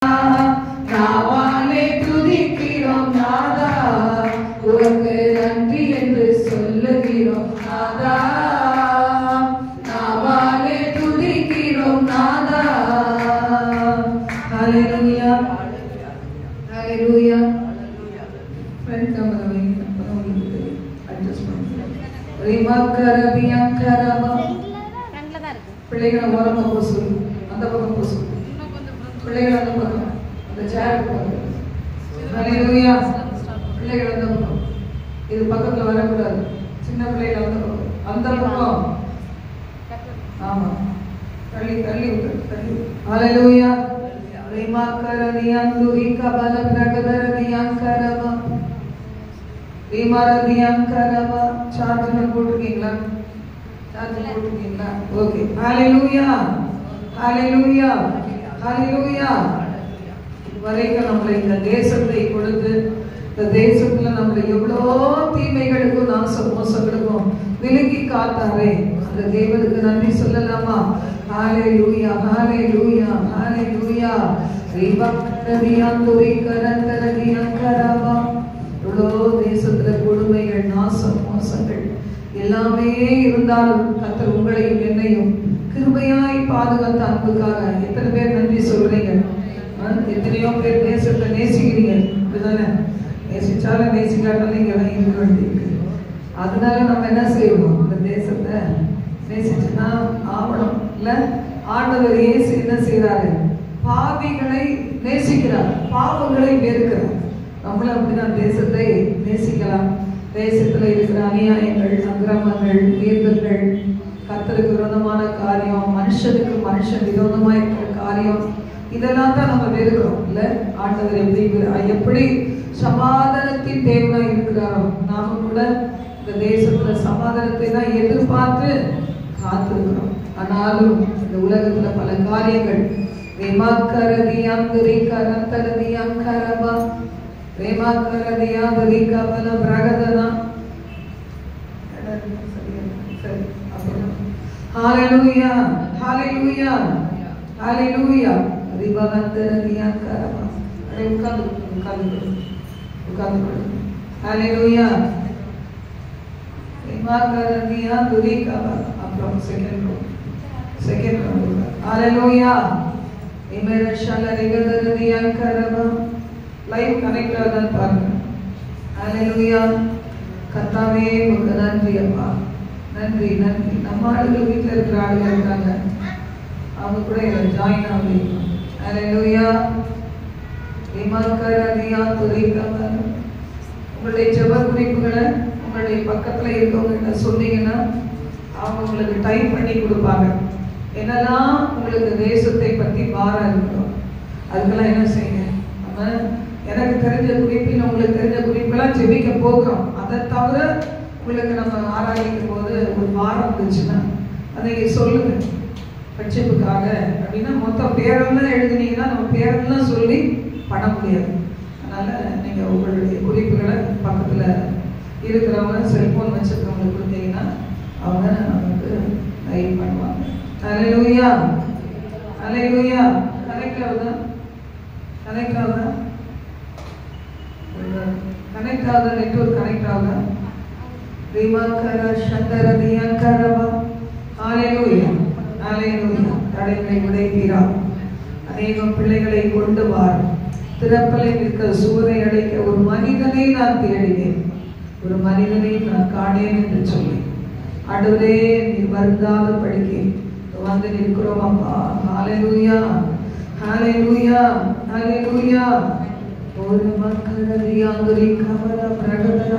நாவாலே துதிக்கிறோம் நாதா, உனக்கு நன்றி என்று சொல்லுகிறோம் நாதா. நாவாலே துதிக்கிறோம் நாதா. ஹalleluya ஹalleluya. ஃப்ரெண்ட் நம்பர் வைங்க, அப்பதான் உங்களுக்கு அட்ஜஸ்ட் பண்ணுங்க. ரிமக்கரபியங்கரவா ஃப்ரண்ட்ல தான் இருக்கு. பிள்ளைகளை ஓரமா போக சொல்லு, அந்த பக்கம் போக சொல்லு. பிள்ளைகள் அந்த பக்கம், அந்த சேருக்கு பக்கம். ஹalleluya. பிள்ளைகள் அந்த பக்கம், இது பக்கத்துல வரக்கூடாது. சின்ன பிள்ளைகள் அந்த பக்கம், அந்த பக்கம். ஆமா, தள்ளி தள்ளி விட்டு தள்ளி. ஹalleluya. ரிமக்கரபியந்துரிக பலபிரகதரபியங்கரவா ரிமரபியங்கரவா. சார்ஜ்ல போட்டுக்கீங்களா? சார்ஜ்ல போட்டுக்கீங்களா? ஓகே. ஹalleluya ஹalleluya ஹalleluya. வரைக்கும் நம்மளை இந்த தேசத்தை கொடுத்து, இந்த தேசத்துல நம்மளை எவ்வளோ தீமைகளுக்கும் மோசங்களுக்கும் விலகி காத்தாரே, அந்த தேவனுக்கு நன்றி சொல்லலாமா? ஹalleluya ஹalleluya ஹalleluya. எவ்வளோ தேசத்துல கொடுமைகள், நாசம், மோசங்கள் எல்லாமே இருந்தாலும் கர்த்தர் உங்களையும் என்னையும் கிருபையாய் பாதுகாத்த அன்புக்காக எத்தனை பேர் நன்றி சொல்றீங்க? எத்தனையோ பேர் தேசத்தை நேசிக்கிறீங்க, அப்படிதானே? நேசிச்சாலும் நேசிக்காட்டாலும் நீங்க எல்லாம் இருக்க வேண்டியிருக்கு. அதனால நம்ம என்ன செய்யணும்? இந்த தேசத்தை நேசிச்சுன்னா ஆவணம் இல்ல. ஆண்டவர் இயேசு என்ன செய்யறாரு? பாவிகளை நேசிக்கிறார், பாவங்களை வெறுக்கிறார். நம்மளும் அப்படிதான் தேசத்தை நேசிக்கலாம். தேசத்துல இருக்கிற அநியாயங்கள், அக்கிரமங்கள், மீறுதல்கள், கர்த்தருக்கு விரோதமான காரியம், மனுஷனுக்கு மனுஷன் விரோதமா இருக்கிற காரியம், இதெல்லாம் தான் நம்ம வெறுக்கிறோம் இல்ல. ஆண்டவர் எப்படி சமாதானத்தின் தேவனா இருக்கிறாரோ, நாம கூட இந்த தேசத்துல சமாதானத்தை தான் எதிர்பார்த்து காத்திருக்கிறோம். ஆனாலும் இந்த உலகத்துல பல காரியங்கள் ஹalleluya ஹalleluya ஹalleluya. ரிபகந்தரதியங்கரவா. உட்கார்ந்து. ஹalleluya. ரிபகந்தரதியங்கரவா. அப்புறம் செகண்ட் ரோ. ஹalleluya. இமரஷலரிகதரதியங்கரவா. லைவ் கனெக்ட் ஆகுதான்னு பாருங்க. ஹalleluya. கர்த்தாவே உமக்கு நன்றி அப்பா, நன்றி நன்றி. நம்ம ஆளுகள் வீட்டில் இருக்கிற ஆளுகள் இருக்காங்க, அவங்க கூட இதில் ஜாயின் ஆகுது. ஹalleluya. உங்களுடைய ஜெப குறிப்புகளை உங்களுடைய பக்கத்தில் இருக்கவங்ககிட்ட சொன்னீங்கன்னா அவங்க உங்களுக்கு டைப் பண்ணி கொடுப்பாங்க. என்னெல்லாம் உங்களுக்கு தேசத்தை பற்றி பாரம் இருக்கணும், அதுக்கெல்லாம் என்ன செய்யுங்க. நம்ம எனக்கு தெரிஞ்ச குறிப்பில் உங்களுக்கு தெரிஞ்ச குறிப்பெல்லாம் ஜெபிக்க போகிறோம். அதை தவிர உங்களுக்கு நம்ம ஆராய்க்கும் போது ஒரு பாரம் இருந்துச்சுன்னா அதை சொல்லுங்க. பட்சிப்புக்காக அப்படின்னா மொத்தம் பேரெல்லாம் எழுதுனீங்கன்னா நம்ம பேரெல்லாம் சொல்லி பண்ண முடியாது. அதனால் நீங்கள் உங்களுடைய குறிப்புகளை பக்கத்தில் இருக்கிறவங்க, செல்ஃபோன் வச்சுருக்கவங்களுக்கு கொடுத்தீங்கன்னா அவங்க நமக்கு டைப் பண்ணுவாங்க. ஹalleluya ஹalleluya. கனெக்ட் ஆகுதா? நெட்வொர்க் கனெக்ட் ஆகுதா? ரிமக்கர சந்தரதியங்கரவா. ஹalleluya ஹalleluya. தடைகளை உடைப்பீரா. அநேகம் பிள்ளைகளை கொண்டு வார். திறப்பலை நிற்க சுவரை அடைக்க ஒரு மனிதனை நான் தேடினேன், ஒரு மனிதனை நான் காணேன் என்று சொல்லி ஆண்டவரே நீர் வருந்தாத படிக்க வந்து நிற்கிறோம் அப்பா. ஹalleluya ஹalleluya ஹalleluya. ஒரு மக்களதியாங்கரி கவல பிரகடன.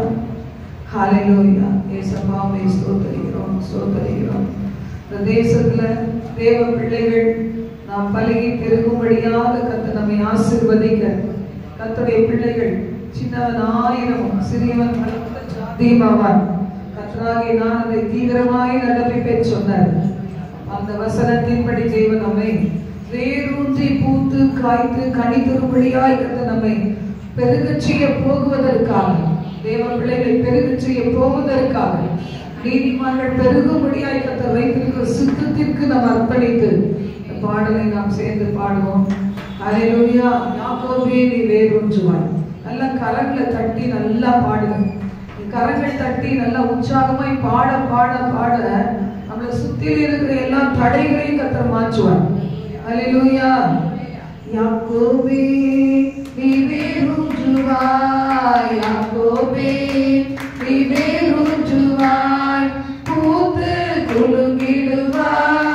ஹalleluya. ஏசப்பாவை ஸ்தோத்திரிக்கிறோம். இந்த தேசத்துல தேவ பிள்ளைகள் நாம் பலகி பெருகும்படியாக கர்த்தர் நம்மை ஆசீர்வதிக்க, கர்த்தருடைய பிள்ளைகள் சின்னவனாயிரமும் சிறியவன் ஜாதியுமாவான். கர்த்தராகிய நான் அதை தீவிரமாய் நடப்பிப்பேன் சொன்னார். அந்த வசனத்தின்படி தேவன் நம்மை வேரூன்றி பூத்து காய்த்து கனி தரும்படியாய் கர்த்தர் நம்மை பெருகச் செய்ய போகுவதற்காக, தேவ பிள்ளைகளை பெருகச் செய்ய போவதற்காக, நீதிமான்கள் பெருகும்படியாய் கர்த்தர் வைத்திருக்கிற சித்தத்திற்கு நாம் அர்ப்பணித்து பாடலை நாம் சேர்ந்து பாடுவோம். ஹல்லேலூயா. யாக்கோபே நீ வேரூன்றுவாய். நல்லா கரங்களை தட்டி நல்லா பாடுங்க. கரங்கள் தட்டி நல்லா உற்சாகமாய் பாட பாட பாட நம்மளை சுத்தியில் இருக்கிற எல்லா தடைகளையும் கர்த்தர் மாற்றுவார். ஹல்லேலூயா. யாக்கோபே நீ வேரூன்றுவாய், யாக்கோபே நீ வேரூன்றுவாய், பூத்து குலுங்கிடுவாய்,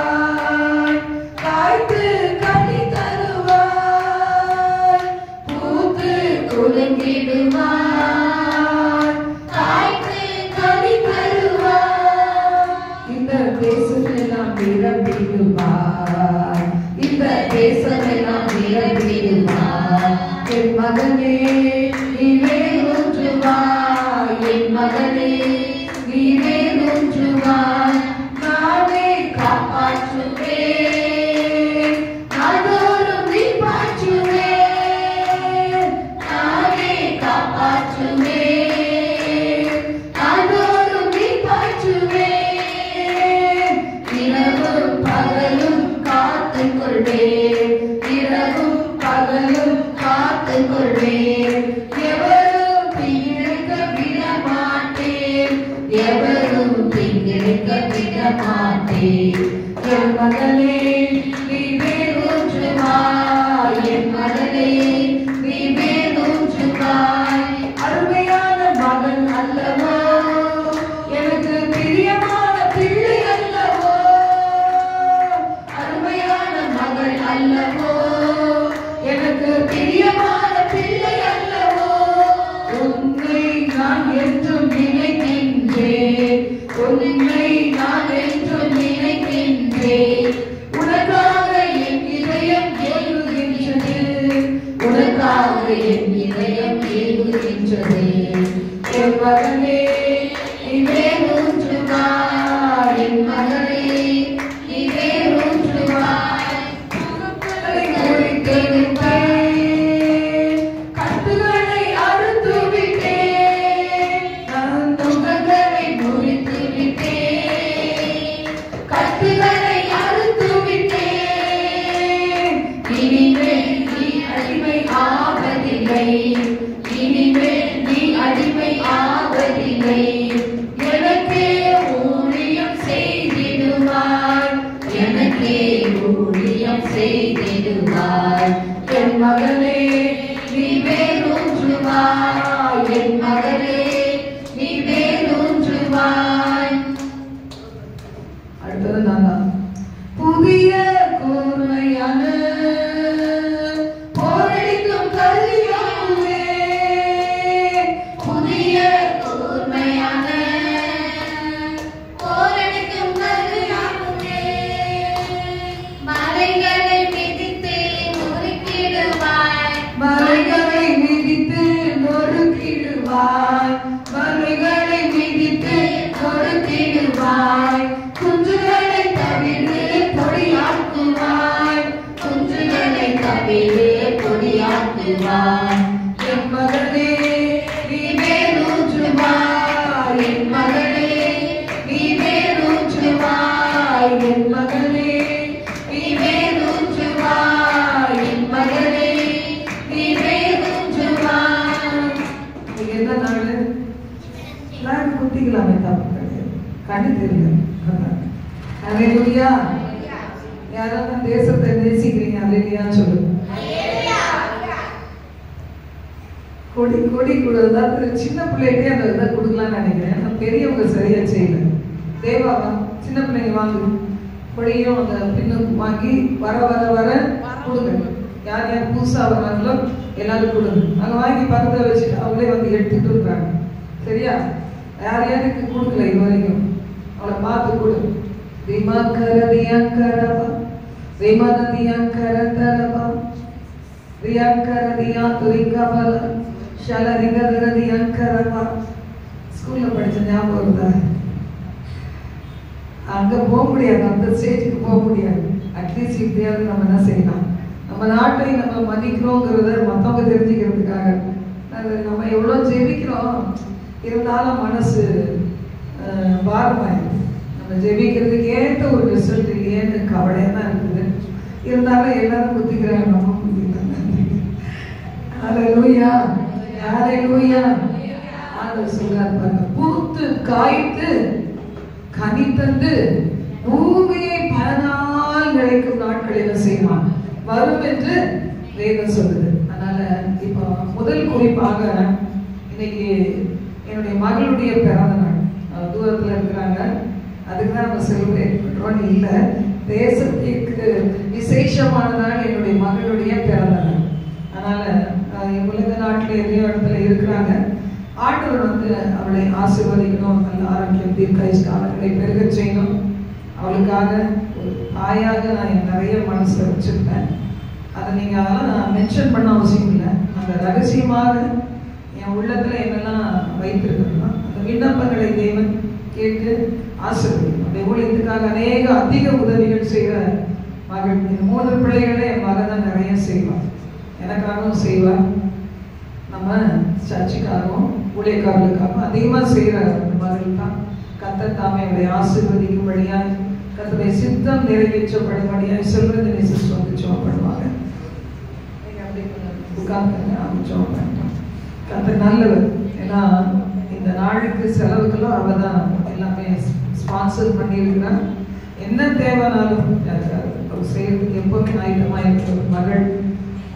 காய்த்து கனி தருவாய், பூத்து குலுங்கிடுவாய், காய்த்து கனி தருவாய், இந்த தேசமெல்லாம் நிரம்பிடுவாய், இந்த தேசமெல்லாம் நிரம்பிடுவாய், என் மகனே நீ வேரூன்றுவாய், என் மகனே நீ வேரூன்றுவாய், நானே காப்பாற்றுவேன், நாடோறும் நீ பாய்ச்சுவேன், நானே காப்பாற்றுவேன், நாடோறும் நீ பாய்ச்சுவேன், இரவும் பகலும் காத்துக் கொள்வேன், இரவும் பகலும் காத்துக் கொள்வேன், எவரும் தீங்கிழைக்க விட மாட்டேன், எவரும் தீங்கிழைக்க விட மாட்டேன், என் மகனே நீ வேரூன்றுவாய், என் மகனே நீ வேரூன்றுவாய், அருமையான மகன் அல்லவோ, எனக்கு பிரியமான பிள்ளை அல்லவோ, அருமையான மகள் அல்லவோ, எனக்கு பிரியமான பிள்ளை அல்லவோ, உன்னை நான் என்றும் நினைக்கின்றேன், உன்னை நான் என்றும் நினைக்கின்றேன், உனக்காக என் இதயம் ஏங்குகின்றது, உனக்காக என் இதயம் ஏங்குகின்றது, என் மகனே நீ வேரூன்றுவாய், என் மகனே நீ வேரூன்றுவாய், கட்டுகளை முறித்தெடுத்தேன், கட்டுகளை அறுத்து விட்டேன், நான் நுகங்களை முறித்து விட்டேன், கட்டுகளை அறுத்து விட்டேன், இனிமேல் நீ அடிமை ஆவதில்லை, இனிமேல் நீ அடிமை ஆவதில்லை, எனக்கே ஊழியம் செய்திடுவாய், எனக்கே ஊழியம் செய்திடுவாய், என் மகனே நீ வேரூன்றுவாய், என் மகனே நீ வேரூன்றுவாய். அடுத்தது நான் புதிய கூர்மையான போரடிக்கும் கல்வியாகுவே, புதிய கூர்மையான போரடிக்கும் கல்வியாகுவே, மலைகளை மிதித்து நொறுக்கிடுவாய், மலைகளை மிதித்து நொறுக்கிடுவாய், மலைகளை மிதித்து நொறுக்கிடுவாய், குஞ்சுகளை தவிர்த்து பொடியாக்குவாய், குஞ்சுகளை தவிர்த்து பொடியாக்குவாய், என் மகனே நீ வேரூன்றுவாய், என் மகனே நீ வேரூன்றுவாய், என் மகனே நீ வேரூன்றுவாய், என் மகனே நீ வேரூன்றுவாய். நீங்க என்ன நாடு நான் குத்திக்கலாமே, தப்பு கிடையாது, கண்ணு தெரியல. ஹல்லேலூயா. யாராவது தேசத்தை நேசிக்கிறீங்க ஹல்லேலூயா சொல்லு. கொடி கொடி கொடுத்தா சின்ன பிள்ளைகிட்டே அந்த இதை கொடுக்கலாம்னு நினைக்கிறேன். நம்ம பெரியவங்க சரியா செய்யல. தேவா சின்ன பிள்ளைங்க வாங்கு, கொடியும் அந்த பின்னும் வாங்கி வர வர வர கொடுங்க. யார் யார் புதுசா வர்றாங்களோ எல்லாரும் கொடுங்க. அங்கே வாங்கி பக்கத்தில் வச்சுட்டு அவங்களே வந்து எடுத்துட்டு இருக்காங்க. சரியா? யார் யாருக்கு கொடுக்கல இது வரைக்கும் அவளை பார்த்து கொடு. ரிமாக்கரதியாங்கரபா ரிமனதியாங்கரதரபா ரியாக்கரதியா துரிகபல ஷலரிகரதியாங்கரபா. ஸ்கூல்ல படிச்ச ஞாபகம் வருதா? அங்க போக முடியாது, அந்த ஸ்டேஜுக்கு போக முடியாது. அட்லீஸ்ட் இப்படியாவது நம்ம என்ன செய்யலாம், நம்ம நாட்டை நம்ம மதிக்கிறோங்கிறத மற்றவங்க தெரிஞ்சுக்கிறதுக்காக நம்ம எவ்வளோ ஜெபிக்கிறோம், இருந்தாலும் மனசு பாரமாயிடுது. நம்ம ஜெபிக்கிறதுக்கு ஏற்ற ஒரு ரிசல்ட் இல்லையேன்னு கவலையாக தான் இருக்குது. இருந்தாலும் எல்லாரும் குத்திக்கிறாங்க, நம்ம குத்திக்கிறாங்க. ஹalleluya ஹalleluya. ஆண்டவர் சொல்றார் பாருங்க, பூத்து காய்த்து கனி தந்து பூமியை பல நாள் நிலைக்கும் நாட்கள் என்ன செய்வான் வரும் என்று வேதம் சொல்லுது. அதனால இப்போ முதல் குறிப்பாக இன்னைக்கு என்னுடைய மகளுடைய பிறந்த நாள். தூரத்துல இருக்கிறாங்க, அதுக்கு தான் நம்ம செலிப்ரேட் பண்றோம். இல்லை, தேசத்திற்கு விசேஷமான நாள் என்னுடைய மகளுடைய பிறந்த நாள். அதனால உலக நாட்டில் எதையோ இடத்துல இருக்கிறாங்க. ஆண்டவர் வந்து அவளை ஆசீர்வதிக்கணும், நல்ல ஆரோக்கியம் தீர்க்காயுஷ்காலங்களை பெருக செய்யணும். அவளுக்காக ஒரு தாயாக நான் நிறைய மனசில் வச்சுருப்பேன். அதை நீங்கள் அதெல்லாம் நான் மென்ஷன் பண்ண அவசியம் இல்லை. அந்த ரகசியமாக என் உள்ளத்தில் என்னெல்லாம் வைத்திருக்கணும்னா அந்த விண்ணப்பங்களை தேவன் கேட்டு ஆசீர்வதிக்கணும். அப்படி ஊழியத்துக்காக அதிக உதவிகள் செய்கிற மகள். இந்த 3 பிள்ளைகளை என் மகன் தான் நிறைய செய்வாள். எனக்காகவும் செய்வாள், நம்ம சர்ச்சுக்காகவும் ஊழியக்காரர்களுக்காகவும் அதிகமாக செய்கிற மகள் தான். கர்த்தர் தாமே அவளை ஆசீர்வதிக்கும்படியாய், கர்த்தருடைய சித்தம் நிறைவேற்றப்படும்படியாய் செல்வது நேசிச்சு வந்து ஜெபம் பண்ணுவாங்க. நீங்கள் அப்படி உட்கார்ந்து அவங்க ஜெபம் பண்ணுவோம். கர்த்தர் நல்லவர். ஏன்னா இந்த நாளுக்கு செலவுக்கெல்லாம் அவள் தான் எல்லாமே ஸ்பான்சர் பண்ணியிருக்கிறான். என்ன தேவைனாலும் அவர் செய்யறதுக்கு எப்பவுமே ஆயுதமாக இருக்கிற ஒரு மகள்.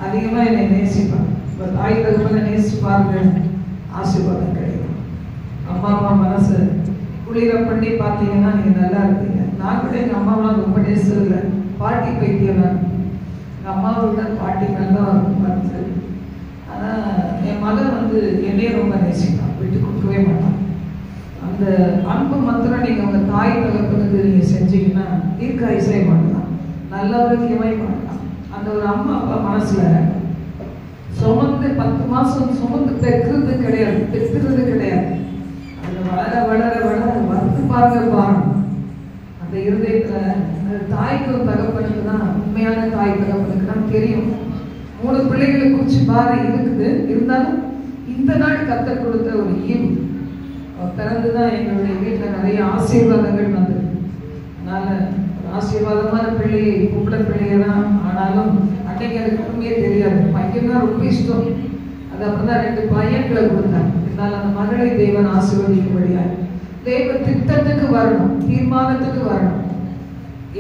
அதிகமாக என்னை நேசிப்பான். தாய் தகப்பனை நேசிச்சு பாருங்க, ஆசீர்வாதம் கிடைக்கும். அம்மா அப்பா மனசு குளிர பண்ணி பார்த்தீங்கன்னா நீங்கள் நல்லா இருப்பீங்க. நான் கூட எங்கள் அம்மாவெலாம் ரொம்ப நேசிடல, பாட்டி பைத்தியம் தான். எங்கள் அம்மாவை விட பாட்டி மேலே தான் வந்து. ஆனால் என் மகன் வந்து என்னையே ரொம்ப நேசிப்பான், விட்டு கொடுக்கவே மாட்டான். அந்த அன்பு மாத்திரம் நீங்கள் உங்கள் தாய் தகப்பனுக்கு நீங்கள் செஞ்சீங்கன்னா தீர்க்காயுசே பண்ணலாம், நல்லவருக்கியமாய் பண்ணலாம். அந்த ஒரு அம்மா அப்பா மனசில் சுமந்து 10 மாதம் சுமந்து பெற்றது கிடையாது. அது வளர வளர வளர வந்து பாருங்க. அந்த இருதயத்தில் தாய்க்கும் தகப்பனுக்கு தான், உண்மையான தாய் தகப்பனுக்கு தான் தெரியும். 3 பிள்ளைகளை குறிச்சு பாரு இருக்குது. இருந்தாலும் இந்த நாள் கர்த்தர் கொடுத்த ஒரு ஈவு பிறந்துதான் எங்களுடைய வீட்டில் நிறைய ஆசீர்வாதங்கள் வந்தது. அதனால ஒரு ஆசீர்வாதமான பிள்ளையை பொம்பளை பிள்ளையை தான். ஆனாலும் அன்னைக்கு எனக்கு உண்மையே தெரியாது. பையன் தான் ரொம்ப இஷ்டம். அது அப்புறம் தான் 2 பையன்களை கொடுத்தாங்க. இருந்தாலும் அந்த மகளை தேவன் ஆசீர்வதிக்கும்படியாய் தேவ திட்டத்துக்கு வரணும், தீர்மானத்துக்கு வரணும்.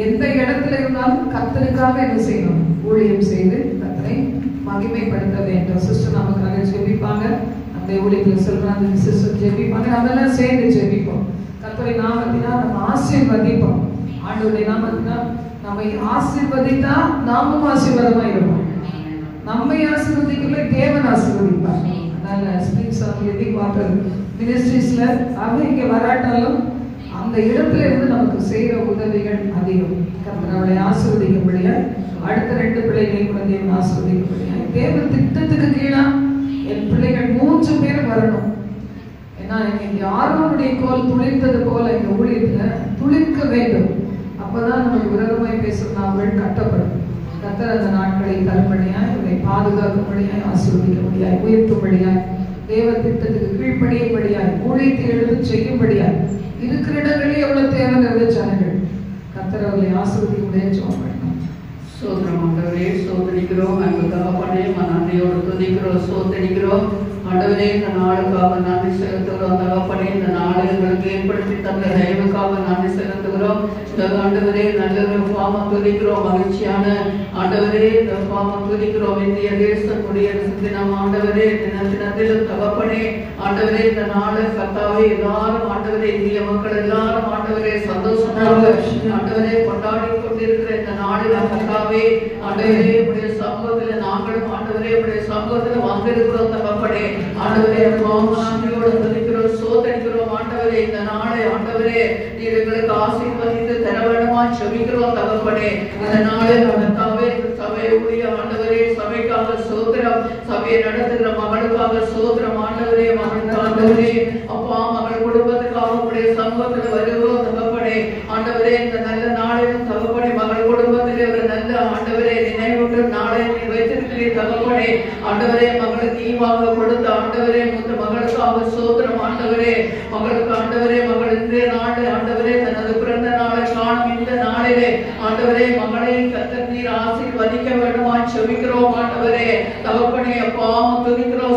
எந்த இடத்துல இருந்தாலும் கர்த்தருக்காக என்ன செய்யணும், ஊழியம் செய்து கர்த்தரை மகிமைப்படுத்த வேண்டும். சிஸ்டர் நமக்காக ஜெபிப்பாங்க. அந்த ஊழியத்தில் சொல்றாங்க, சிஸ்டர் ஜெபிப்பாங்க. அதெல்லாம் சேர்ந்து ஜெபிப்போம். கர்த்தரை நாமத்தினால் நம்ம ஆசீர்வதிப்போம். ஆண்டவருடைய நாமத்தினால் நம்மை ஆசீர்வதித்தா நாமும் ஆசீர்வாதமா இருப்போம். நம்மை ஆசீர்வதிக்கல தேவன் ஆசீர்வதிப்பார். அதனால ஸ்பிரிங்ஸ் ஆஃப் லிவிங் வாட்டர் மினிஸ்ட்ரீஸ்ல அவங்க இங்கே வராட்டாலும் அந்த இடத்துல இருந்து நமக்கு செய்கிற உதவிகள் அதிகம். கர்த்தர் அவளை ஆசீர்வதிக்கும்படியாய், அடுத்த 2 பிள்ளைகளையும் கூட தேவன் ஆசீர்வதிக்கும்படியாய், தேவ திட்டத்துக்கு கீழா என் பிள்ளைகள் 3 பேரும் வரணும். ஏன்னா இன்னைக்கு ஆரோனுடைய கோல் துளிர்த்தது போல இந்த ஊழியத்துல துளிர்க்க வேண்டும். அப்பதான் நமக்கு விரோதமாய் பேசுற நாங்கள் கட்டப்படும். கர்த்தர் அந்த நாட்களை தரும்படியாய், இதை பாதுகாக்கும்படியாய், ஆசீர்வதிக்கும்படியாய், உயர்த்தும்படியாய், தேவ திட்டத்துக்கு கீழ்ப்படியும்படியாய், ஊழியத்தை எழுந்து செய்யும்படியாய், இருக்கிற இடங்களே எவ்வளவு தேவைங்கிறது ஜனங்கள். கர்த்தர் அவர்களை ஆசீர்வதிக்கும்படியாய் ஜெபம் பண்ணணும். சோதரம் ஆண்டவரே சோதரிக்கிறோம். அன்பு தகப்பனே நன்றியோடு துதிக்கிறோம், சோதரிக்கிறோம். ஆண்டவரே இந்த நாளுக்காக நன்றி செலுத்துகிறோம். தகப்பனே இந்த நாளை எங்களுக்கு ஏற்படுத்தி தந்த தயவுக்காக நன்றி செலுத்துகிறோம். ஆண்டவரே நல்ல பாவம் துதிக்கிறோம். மகிழ்ச்சியான ஆண்டவரே இந்த பாவம் துதிக்கிறோம். இந்திய தேசம் குடியரசு தினம் ஆண்டவரே தினத்திலும் தகப்பனே ஆண்டவரே இந்த நாளை கர்த்தாவே எல்லாரும் ஆண்டவரே இந்திய மக்கள் எல்லாரும் ஆண்டவரே சந்தோஷமாக ஆண்டவரே கொண்டாடி கொண்டிருக்கிற இந்த நாளில் கர்த்தாவே ஆண்டவரே உடைய சமூகத்தில் நாங்களும் ஆண்டவரே உடைய சமூகத்தில் வந்திருக்கிறோம். தகப்பனே ஆண்டவரே நன்றியோடு துதிக்கிறோம், சோதரிக்கிறோம். ஆண்டவரே இந்த நாளை ஆண்டவரே நீர் எங்களுக்கு ஆசீர்வதித்து தர வேண்டுமா ஜெபிக்கிறோம். தகப்பனே இந்த நாளை கர்த்தாவே சபை ஊழிய ஆண்டவரே சபைக்காக சோதரம், சபையை நடத்துகிற மகளுக்காக சோதரம். ஆண்டவரே ஆண்டவரே அப்பா மகள் குடும்பத்துக்காக உடைய சமூகத்தில் வருவோம். தகப்பனே ஆண்டவரே இந்த நல்ல நாளிலும் தகப்பனே மகள் குடும்பத்திலே ஒரு நல்ல ஆண்டவரே நினைவூட்டு நாளை நீ வைத்திருக்கிறீர். தகப்பனே ஆண்டவரே மகளுக்கு ஈவாக கொடுத்த ஆண்டவரே மூத்த மகளுக்காக சோதரம். ஆண்டவரே மகளுக்கு ஆண்டவரே மகள் இந்த நாடு ஆண்டவரே தனது பிறந்த நாளை காணும் இந்த நாளிலே ஆண்டவரே மகளை கர்த்தர் நீர் ஆசீர்வதிக்க வேண்டுமா ஜெபிக்கிறோம். ஆண்டவரே தகப்பனே அப்பா துதிக்கிறோம்.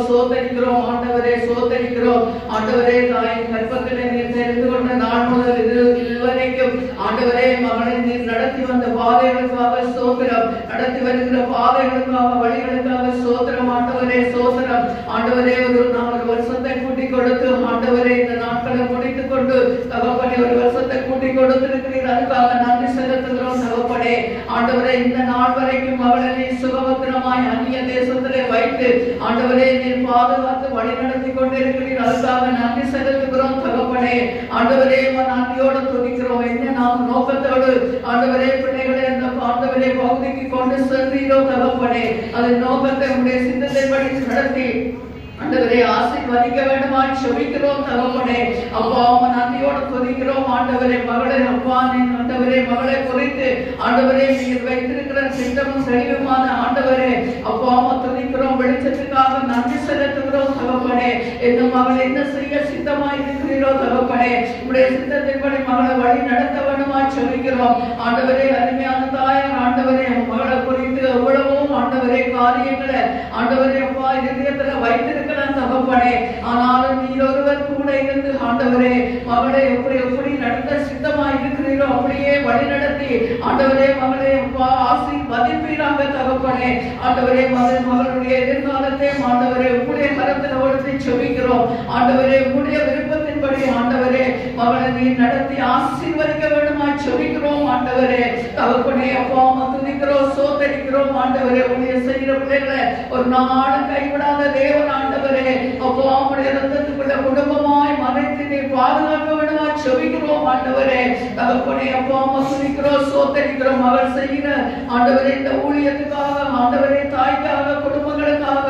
சோதரிக்கிறோம் ஆண்டவரே, சோதரிக்கிறோம் ஆண்டவரே. தாயின் கற்பத்திலே நீர் தெரிந்து கொண்ட நாள் முதல் இதுவரைக்கும் ஆண்டவரே மகளை நீர் நடத்தி வந்த பாதைகளுக்காக சோதரம், நடத்தி வருகிற பாதைகளுக்காக வழிகளுக்காக சோதரம் ஆண்டவரே, சோதரம் ஆண்டவரே. ஒரு 4 வருஷத்தை கூட்டிக் கொடுத்து ஆண்டவரே இந்த நாட்களை முடித்துக் கொண்டு தகப்பனே ஒரு வருஷத்தை கூட்டிக் கொடுத்திருக்கிறீர், அதுக்காக நன்றி செலுத்துகிறோம் தகப்பனே. ஆண்டவரே இந்த நாள் வரைக்கும் மகளை நீர் சுகபத்திரமாய் அந்நிய தேசத்திலே வைத்து ஆண்டவரே நீர் பாதுகாத்து வழி நடத்தி கொண்டிருக்கிறீர், அதுக்காக நன்றி செலுத்துகிறோம் தகப்பனே. ஆண்டவரே நன்றியோடு துதிக்கிறோம். என்ன நாம் நோக்கத்தோடு ஆண்டவரே பிள்ளைகளை அந்த ஆண்டவரே பகுதிக்கு கொண்டு சென்றீரோ தகப்பனே, அதன் நோக்கத்தை உடைய சிந்தத்தை படி நடத்தி ஆண்டவரே ஆசீர்வதிக்க வேண்டுமாய் செபிக்கிறோம் தகப்பனே. அப்பா நன்றியோடு துதிக்கிறோம் ஆண்டவரே. மகளை அப்பா ஆண்டவரே மகளை குறித்து ஆண்டவரே நீர் வைத்திருக்கிற திட்டமும் செழிவுமான ஆண்டவரே அப்பா துதிக்கிறோம். வெளிச்சத்துக்காக நன்றி செலுத்துகிறோம் தகப்பனே. என்ன மகளை என்ன செய்ய சித்தமாய் இருக்கிறீரோ தகப்பனே, உடைய சித்தத்தின்படி மகளை வழி நடத்த வேண்டுமாய் செபிக்கிறோம் ஆண்டவரே. அருமையான தாயார் ஆண்டவரே மகளை குறித்து எவ்வளவோ ஆண்டவரே காரியங்களை ஆண்டவரே அப்பா இதயத்துல வைத்திருக்கிற தகப்பனே, ஆனாலும் நீர் ஒருவர் கூட இருந்து ஆண்டவரே மகளை எப்படி நடத்த சித்தமாய் இருக்கிறீரோ அப்படியே வழி நடத்தி ஆண்டவரே மகளை அப்பா ஆசீர்வதிப்பீராக தகப்பனே. ஆண்டவரே மகளுடைய எதிர்காலத்தை ஆண்டவரே உடைய கரத்தில் ஒழுத்தி செபிக்கிறோம் ஆண்டவரே. உடைய விருப்பத்தின்படி ஆண்டவரே மகளை நீர் நடத்தி ஆசீர்வதிக்க வேண்டுமாய் செபிக்கிறோம் ஆண்டவரே. தகப்பனே அப்பா துதிக்கிறோம், சோதரிக்கிறோம் ஆண்டவரே. உடைய செய்கிற பிள்ளைகளை ஒரு நாளும் கைவிடாத தேவன் ஆண்டவரே. அப்போ அவனுடைய ரத்தத்துக்குள்ள குடும்பமாய் மறைத்து நீ பாதுகாக்க வேண்டுமாய் செபிக்கிறோம் ஆண்டவரே. தகப்பனே அப்பா துதிக்கிறோம், சோதரிக்கிறோம். அவர் செய்கிற ஆண்டவரே இந்த ஊழியத்துக்காக ஆண்டவரே தாய்க்காக குடும்பங்களுக்காக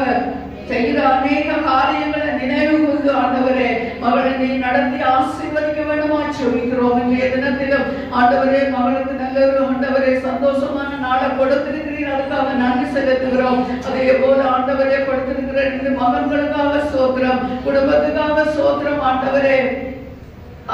செய்கிற அநேக காரியங்களை நினைவு கூர்ந்து ஆண்டவரே மகளை நீ நடத்தி ஆசீர்வதிக்க வேண்டுமாய் செபிக்கிறோம். இன்றைய தினத்திலும் ஆண்டவரே மகளுக்கு நல்ல ஒரு ஆண்டவரே சந்தோஷமான நாளை கொடுத்திருக்கிறீர், அதுக்காக நன்றி செலுத்துகிறோம். அதே போல ஆண்டவரே கொடுத்திருக்கிற இந்த மகன்களுக்காக சோத்திரம், குடும்பத்துக்காக சோத்திரம் ஆண்டவரே.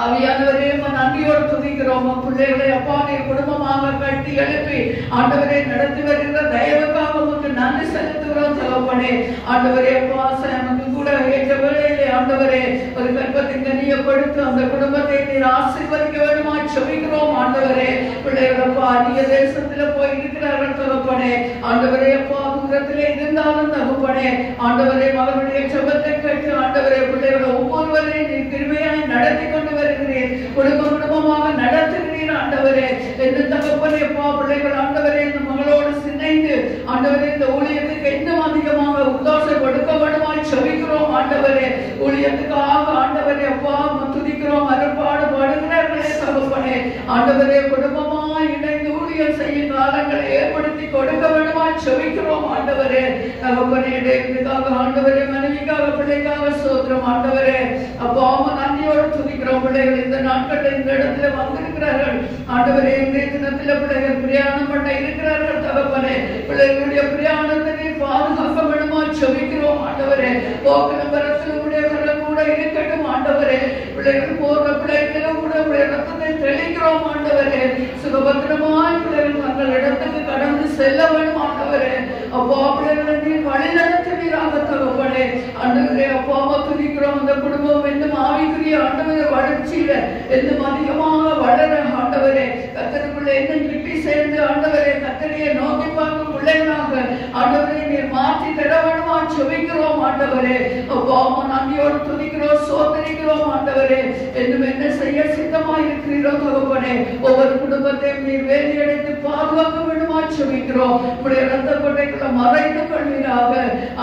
ஆவியானவரே நன்றியோடு துதிக்கிறோம். பிள்ளைகளை அப்பா நீர் குடும்பமாக கட்டி எழுப்பி ஆண்டவரை நடத்தி வருகிற தயவுக்காக உங்களுக்கு நன்றி செலுத்துகிறோம் தகப்பனே. ஆண்டவரே அப்பா நமக்கு கூட ஏற்ற வேளையிலே ஆண்டவரே ஒரு கற்பத்தின் கனியை கொடுத்து அந்த குடும்பத்தை நீர் ஆசீர்வதிக்க வேண்டுமாய் செபிக்கிறோம் ஆண்டவரே. பிள்ளைகள் அப்பா அந்நிய தேசத்துல போய் இருக்கிறார்கள் தகப்பனே. ஆண்டவரே அப்பா தூரத்திலே இருந்தாலும் தகப்பனே ஆண்டவரே மகளுடைய ஜெபத்தை கேட்டு ஆண்டவரே பிள்ளைகளை ஒவ்வொருவரையும் நீர் கிருபையாய் நடத்தி கொண்டு வருகிறேன், குடும்பமாக நடத்துகிறீர் ஆண்டவரே. என்று தகப்பனே அப்பா பிள்ளைகள் ஆண்டவரே இந்த மகளோடு சிணைந்து ஆண்டவரே இந்த ஊழியத்துக்கு இன்னும் அதிகமாக உத்தாசம் கொடுக்க வேண்டுமாய் செபிக்கிறோம் ஆண்டவரே. ஊழியத்துக்காக ஆண்டவரே அப்பா துதிக்கிறோம். அருள்பாடு பாடுகிறார்களே தகப்பனே ஆண்டவரே குடும்பமாய் இணைந்து ஊழியம் செய்யும் காலங்களை ஏற்படுத்தி கொடுக்க வேண்டுமாய் செபிக்கிறோம் ஆண்டவரே. தகப்பனே இதுக்காக ஆண்டவரே மனைவிக்காக பிள்ளைக்காக சோத்திரம் ஆண்டவரே. அப்பா நன்றியோடு துதிக்கிறோம். பிள்ளைகள் இந்த நாட்களில் இந்த இடத்துல வந்திருக்கிறார்கள் ஆண்டவரே. இன்றைய தினத்தில் பிள்ளைகள் பிரயாணம் பண்ண இருக்கிறார்கள் தகப்பனே. பிள்ளைகளுடைய பிரயாணத்தை பாதுகாக்க வேண்டுமாய் செபிக்கிறோம் ஆண்டவரே. போக்கிலும் வரத்திலும் உடைய கரம் கூட இருக்கட்டும் ஆண்டவரே. பிள்ளைகள் போற பிள்ளைகளும் கூட உடைய ரத்தத்தை தெளிக்கிறோம் ஆண்டவரே. சுகபத்திரமாய் பிள்ளைகள் தங்கள் இடத்துக்கு கடந்து செல்ல வேண்டும் ஆண்டவரே. அப்பா பிள்ளைகளை நீர் வழி நடத்துவீராக தகப்பனே. ஆண்டவரே அப்பாவை துதிக்கிறோம். அந்த குடும்பம் இன்னும் ஆவிக்குரிய ஆண்டவரே வளர்ச்சியில இன்னும் அதிகமாக வளர ஆண்டவரே. கர்த்தருக்குள்ள இன்னும் கிட்டி சேர்ந்து ஆண்டவரே கர்த்தரையை நோக்கி பார்க்கும் பிள்ளைகளாக ஆண்டவரே நீர் மாற்றி தர வேண்டுமா செபிக்கிறோம் ஆண்டவரே. அப்பா நன்றியோடு துதிக்கிறோம், சோதரிக்கிறோம் ஆண்டவரே. இன்னும் என்ன செய்ய சித்தமாய் இருக்கிறீரோ தகப்பனே. ஒவ்வொரு குடும்பத்தையும் நீர் வேலி அடைத்து பாதுகாக்க வேண்டுமா செபிக்கிறோம். உடைய ரத்த கொட்டைக்குள்ள மறைந்து கொள்வீராக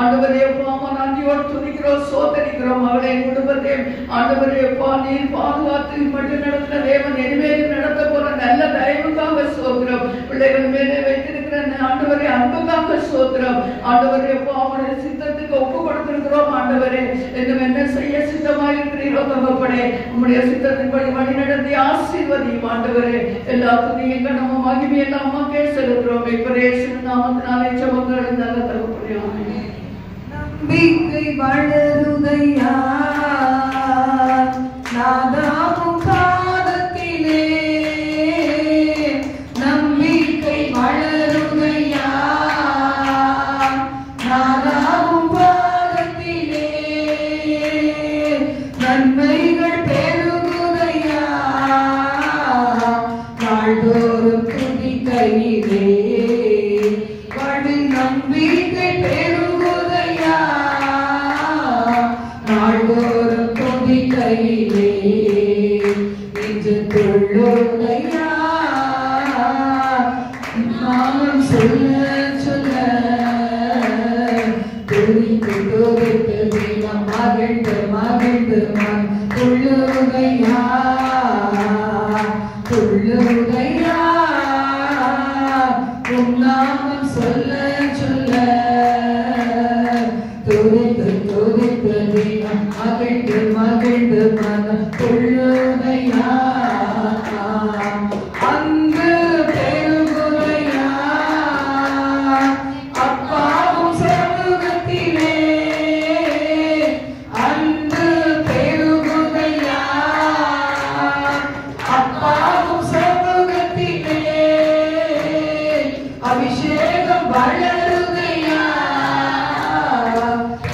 ஆண்டவரே. அப்பா நன்றியோடு துதிக்கிறோம், சோதரிக்கிறோம். அவளை குடும்பத்தையும் ஆண்டவரே அப்பா நீர் பாதுகாத்து மட்டும் நடத்தின தேவன் இனிமேல் நடத்த போற நல்ல தயவுக்காக சோத்திரம். பிள்ளைகள் மேலே வைத்திருக்கிற ஆண்டவரே அன்புக்காக சோத்திரம் ஆண்டவரே. அப்பா அவருடைய சித்தத்துக்கு ஒப்பு கொடுத்திருக்கிறோம் ஆண்டவரே. இன்னும் என்ன செய்ய சித்தமாய் இருக்கிறீரோ தகப்பனே. உங்களுடைய சித்தத்தின்படி வழி நடத்தி ஆசீர்வதியும் ஆண்டவரே. எல்லா துதியும் கனமும் மகிமை எல்லாம் அம்மாக்கே செலுத்துறோம். இப்பரேசன் நாமத்தினாலே ஜெபங்கள் நல்ல தகப்பனே. நம்பிக்கை வளருதையா நாதாவும் பாதத்திலே. நம்பிக்கை வளருதையா நாதாவும் பாதத்திலே. துதித்து துதித்து தினம் மகிழ்ந்து மகிழ்ந்து துள்ளுதையா துள்ளுதையா உம் நாமம் சொல்ல சொல்ல துதித்து துதித்து தினம் மகிழ்ந்து மகிழ்ந்து மனம் துள்ளுதையா அன்பு பெருகுதையா அப்பாவும் சமூகத்திலே அன்பு பெருகுதையா அப்பாவும் சமூகத்திலே அபிஷேகம் வளருதையா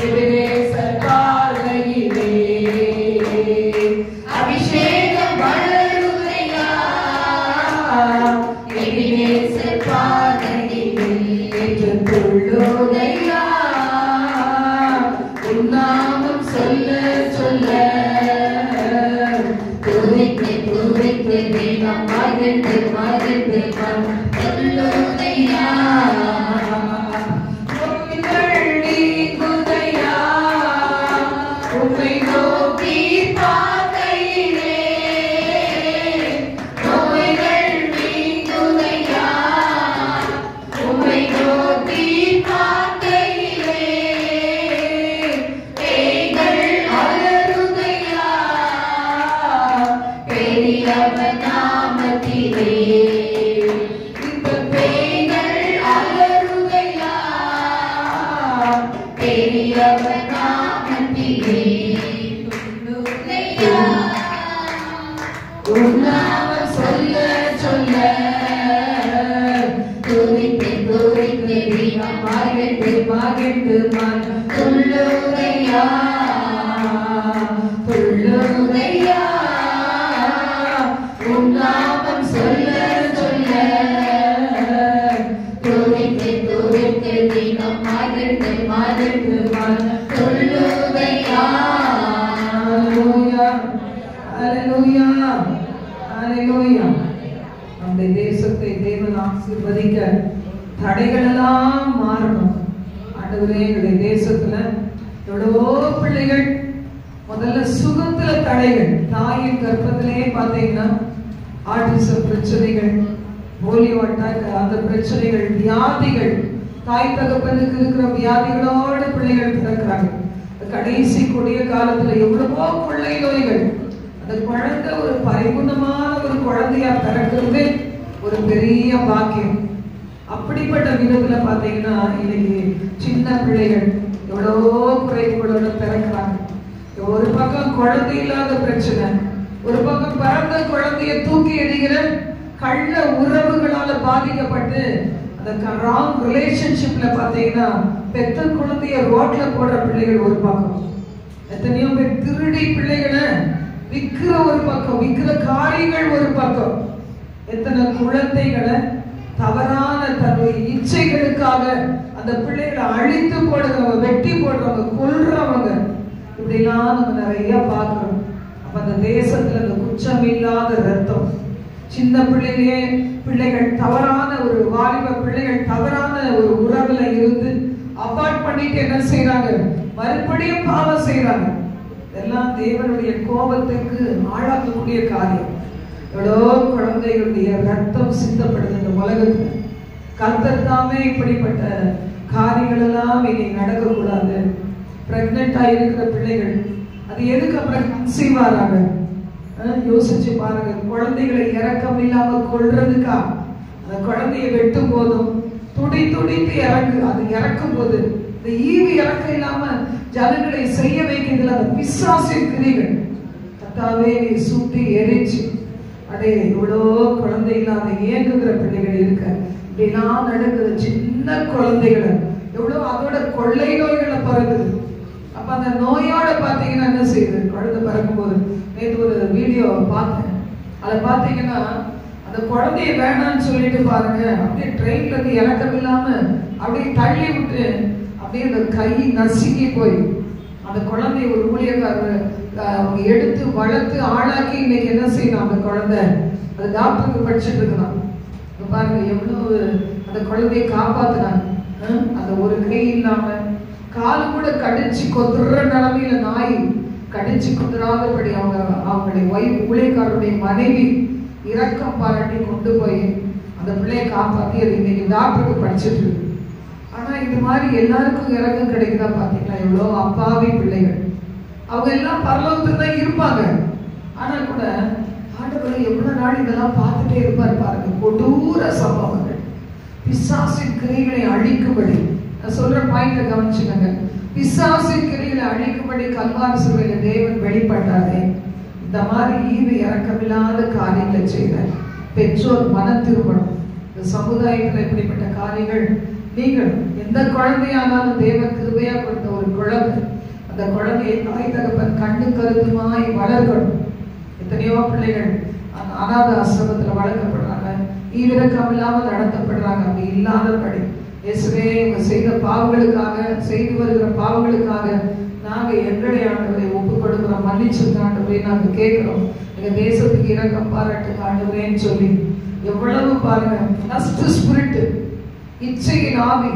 எபிரேசர் பார்வையிலே அபிஷேகம் வளருதையா எபிரேசர் பார்வையிலே என்று துள்ளுதையா உன் நாமம் சொல்ல சொல்ல துதித்து துதித்து தினம் மகிழ்ந்து மகிழ்ந்து துள்ளுதையா நோய்கள் நீங்குதையா உம்மை நோக்கி பார்க்கையிலே நோய்கள் நீங்குதையா உம்மை நோக்கி பார்க்கையிலே பேய்கள் அலறுதையா பெரியவர் நாமத்திலே இந்த பேய்கள் அலறுதையா பெரியவர் நாமத்திலே உம் நாமம் சொல்ல சொல்ல துதித்து துதித்து தினம் மகிழ்ந்து மகிழ்ந்து மனம் துள்ளுதையா துள்ளுதையா உம் நாமம் சொல்ல சொல்ல துதித்து துதித்து தினம் மகிழ்ந்து மகிழ்ந்து மனம் துள்ளுதையா ஹல்லேலூயா ஹல்லேலூயா நம்முடைய தேசத்தை தேவன் ஆசீர்வதிக்க தடைகள் எல்லாம் மாறணும். ஆண்டவரே எங்களுடைய தேசத்துல எவ்வளவோ பிள்ளைகள் முதல்ல சுகத்துல தடைகள் தாயின் கர்ப்பத்திலேயே பார்த்தீங்கன்னா ஆட்டிசம் பிரச்சனைகள் போலியோ அட்டாக் அந்த பிரச்சனைகள் வியாதிகள் தாய் தகப்பனுக்கு இருக்கிற வியாதிகளோடு பிள்ளைகள் பிறக்கிறாங்க. கடைசி கொடிய காலத்துல எவ்வளவோ கொள்ளை நோய்கள் அந்த குழந்தை ஒரு பரிபூர்ணமான ஒரு குழந்தையா பிறக்கிறது ஒரு பெரிய பாக்கியம். அப்படிப்பட்ட விதத்துல பாத்தீங்கன்னா இன்னைக்கு சின்ன பிள்ளைகள் எவ்வளவோ குறைகளோட பிறக்கிறாங்க. ஒரு பக்கம் குழந்தை இல்லாத பிரச்சனை, ஒரு பக்கம் பிறந்த குழந்தைய தூக்கி எறிகிற கள்ள உறவுகளால பாதிக்கப்பட்டு அந்த ராங் ரிலேஷன்ஷிப்ல பாத்தீங்கன்னா பெத்த குழந்தைய ரோட்ல போடுற பிள்ளைகள் ஒரு பக்கம், எத்தனையோ பேர் திருடி பிள்ளைகளை விக்கிற ஒரு பக்கம், விக்கிற காரியங்கள் ஒரு பக்கம், எத்தனை குழந்தைகளை தவறான தன்னுடைய இச்சைகளுக்காக அந்த பிள்ளைகளை அழித்து போடுறவங்க, வெட்டி போடுறவங்க, கொல்றவங்க, இப்படிலாம் நம்ம நிறைய பார்க்கிறோம். அப்ப அந்த தேசத்துல அந்த குற்றம் இல்லாத ரத்தம், சின்ன பிள்ளைகள் தவறான ஒரு வாலிப பிள்ளைகள் தவறான ஒரு உறவுல இருந்து அபார்ட் பண்ணிட்டு என்ன செய்யறாங்க, மறுபடியும் பாவம் செய்யறாங்க. இதெல்லாம் தேவனுடைய கோபத்துக்கு ஆளாக்கக்கூடிய காரியம். எவ்வளோ குழந்தைகளுடைய ரத்தம் சிந்தப்படுது இந்த உலகத்துல. கர்த்தர் தாமே இப்படிப்பட்ட காரியங்கள் எல்லாம் இனி நடக்கக்கூடாது. பிரெக்னெண்டா இருக்கிற பிள்ளைகள் அது எதுக்கு அப்புறம் கன்சீவ் ஆறாங்க யோசிச்சு பாருங்க. குழந்தைகளை இறக்கம் இல்லாம கொள்றதுக்கா? அந்த குழந்தைய வெட்டும் போதும் துடி துடித்து இறக்கு, அது இறக்கும் போது இந்த ஈவு இறக்கம் இல்லாம ஜனங்களை செய்ய வைக்கிறதுல அந்த பிசாசின் கிரிகள் கர்த்தாவே நீ சுட்டி எரிச்சு அடே இவ்வளோ குழந்தை இல்லாத ஏங்குகிற பிள்ளைகள் இருக்க, இப்படிலாம் நடக்குது. சின்ன குழந்தைகளை எவ்வளோ அதோட கொள்ளை நோய்களை பறக்குது. அப்ப அந்த நோயோட பாத்தீங்கன்னா என்ன செய்யுது, குழந்தை பிறக்கும் போது நேற்று ஒரு வீடியோ பார்த்தேன். அதை பார்த்தீங்கன்னா அந்த குழந்தைய வேணான்னு சொல்லிட்டு பாருங்க, அப்படியே ட்ரெயின்ல இருந்து இறக்கம் இல்லாம அப்படியே தள்ளி விட்டு அப்படியே அந்த கை நசுக்கி போய் அந்த குழந்தைய ஒரு ஊழியக்காரர் அவங்க எடுத்து வளர்த்து ஆளாக்கி இன்னைக்கு என்ன செய்யணும், அந்த குழந்தை அது டாக்டருக்கு படிச்சுட்டு இருக்கலாம். பாருங்க எவ்வளவு அந்த குழந்தையை காப்பாத்துனாங்க. அந்த ஒரு கை இல்லாம கால் கூட கடிச்சு கொத்துற நிலைமையில நாய் கடிச்சு கொத்துறாதபடி அவங்களுடைய ஊழியக்காரருடைய மனைவி இரக்கம் பாராட்டி கொண்டு போய் அந்த பிள்ளையை காப்பாற்றி அது இன்னைக்கு டாக்டருக்கு படிச்சுட்டு இருக்கு. ஆனா இது மாதிரி எல்லாருக்கும் இறக்கம் கிடைக்குதா பாத்தீங்களா? எவ்வளோ அப்பாவி பிள்ளைகள், அவங்க எல்லாம் பரலோகத்துல தான் இருப்பாங்க. ஆனா கூட ஆண்டவர் எவ்வளவு நாள் இதெல்லாம் பார்த்துட்டே இருப்பார் பாருங்க. கொடூர சம்பவங்கள், பிசாசின் கிரிகளை அழிக்கும்படி, நான் சொல்ற பாயிண்ட கவனிச்சுக்கங்க. பிசாசின் கிரிகளை அழிக்கும்படி கல்வாரி சிலுவையில தேவன் வெளிப்பட்டாரே, இந்த மாதிரி ஈவு இறக்கமில்லாத காரியங்களை செய்த பெற்றோர் மனம் திரும்பணும். இந்த சமுதாயத்தில் இப்படிப்பட்ட காரியங்கள் நீங்கள் எந்த குழந்தையானாலும் தேவன் கிருபையா கொடுத்த ஒரு குழந்தை, அந்த குழந்தையை தாய் தகப்பன் கண்ணு கருத்துமாய் வளர்க்கணும். எத்தனையோ பிள்ளைகள் அநாத ஆசிரமத்தில் வளர்க்கப்படுறாங்க, ஈவிரக்கம் இல்லாமல் நடத்தப்படுறாங்க. அப்படி இல்லாதபடி இயேசுவே இவங்க செய்த பாவங்களுக்காக, செய்து வருகிற பாவங்களுக்காக நாங்க எங்களுடைய ஆண்டவரை ஒப்பு கொடுக்கிறோம், மன்னிச்சிருக்க ஆண்டவரை நாங்க கேட்கிறோம், எங்க தேசத்துக்கு இரக்கம் பாராட்டுங்க ஆண்டவரேன்னு சொல்லி எவ்வளவு பாருங்க. லஸ்ட் ஸ்பிரிட், இச்சையின் ஆவி,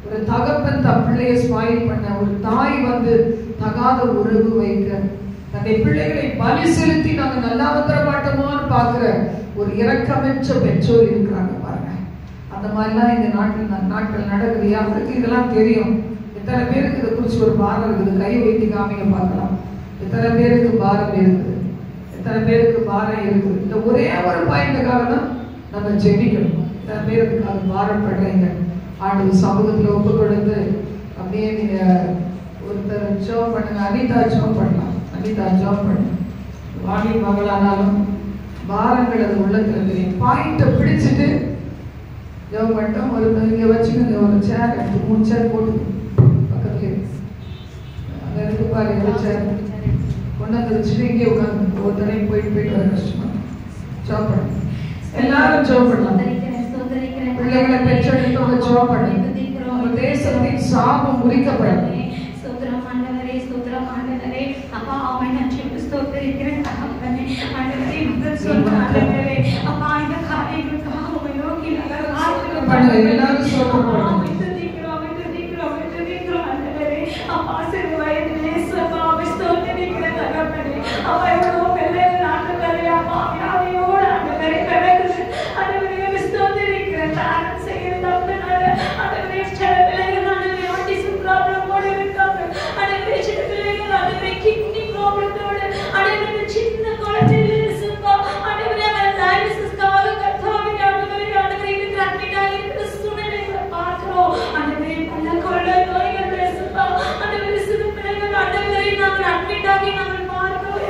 ஒரு தகப்பன் தன் பிள்ளையை ஸ்பாயில் பண்ண, ஒரு தாய் வந்து தகாத உறவு வைக்க, தன்னை பிள்ளைகளை பலி செலுத்தி நாங்க நல்லா வந்துட மாட்டோமான்னு பாக்குற ஒரு இரக்கமற்ற பெற்றோர் இருக்கிறாங்க பாருங்க. அந்த மாதிரிலாம் இந்த நாட்டில் நடக்குது. அவருக்கு இதெல்லாம் தெரியும். எத்தனை பேருக்கு இதை குறிச்சு ஒரு பாரம் இருக்குது? கை வைத்து காமிங்க பார்க்கலாம். எத்தனை பேருக்கு பாரம் இருக்குது? எத்தனை பேருக்கு பாரம் இருக்குது? இந்த ஒரே ஒரு பாயிண்ட்டுக்காக தான் நம்ம ஜெபிக்கணும். எத்தனை பேருக்காக பாரப்படுறீங்க? ஆண்டவர் சமூகத்தில் ஒப்பு கொடுத்து அப்படியே நீங்க ஒருத்தர் ஜோப் பண்ணுங்க. அனிதா ஜோப் பண்ணலாம். அனிதா ஜோப் பண்ணுங்க. வாணி மகளானாலும் பாரங்கள் அது உள்ளத்துல தெரியும். பாயிண்ட்டை பிடிச்சிட்டு ஜோப் பண்ணிட்டோம். ஒரு இங்க வச்சுக்கோங்க, ஒரு சேர் எடுத்து 3 சேர் போட்டு பக்கத்துலேயே அங்க இருக்கு பாரு, எவ்வளோ சேர் கொண்டு வந்து வச்சுட்டு இங்கே உட்காந்து ஒரு தடவை போயிட்டு வர கஷ்டமா. ஜோப் பண்ணுங்க, எல்லாரும் ஜோப் பண்ணலாம். பிள்ளைகளை பெற்றெடுத்தவங்க ஜோப் பண்ணுங்க. நம்ம தேசத்தின் சாபம் முறிக்கப்படும். எல்லாரும் நாங்கள் அட்மிட் ஆகி நாங்கள் பார்க்கிறோம்.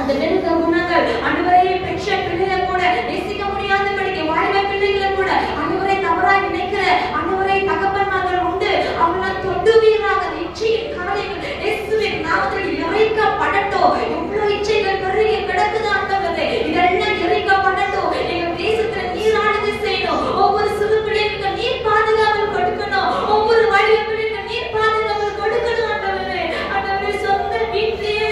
அந்த மிருக குணங்கள் ஆண்டவரே பெற்ற பிள்ளைகள் கூட நேசிக்க முடியாதபடிக்கு வாலிப பிள்ளைகள் கூட ஆண்டவரே தவறாய் நினைக்கிற ஆண்டவரே தகப்பன்மார்கள் உண்டு. அவங்கள தொடுவீராக இச்சையின் காரியங்கள் இயேசுவின் நாமத்தில் இறைக்கப்படட்டும். எவ்வளவு இச்சைகள் பெருகி கிடக்குது ஆண்டவரே, இதெல்லாம் இறைக்கப்படட்டும். எங்க தேசத்துல நீரானது செய்யணும். ஒவ்வொரு சிறு பிள்ளைகளுக்கு நீர் பாதுகாவல் கொடுக்கணும். ஒவ்வொரு வாலிப பிள்ளைகளுக்கு நீர் பாதுகாவல் கொடுக்கணும் ஆண்டவரே. ஆண்டவரே சொந்த வீட்டிலேயே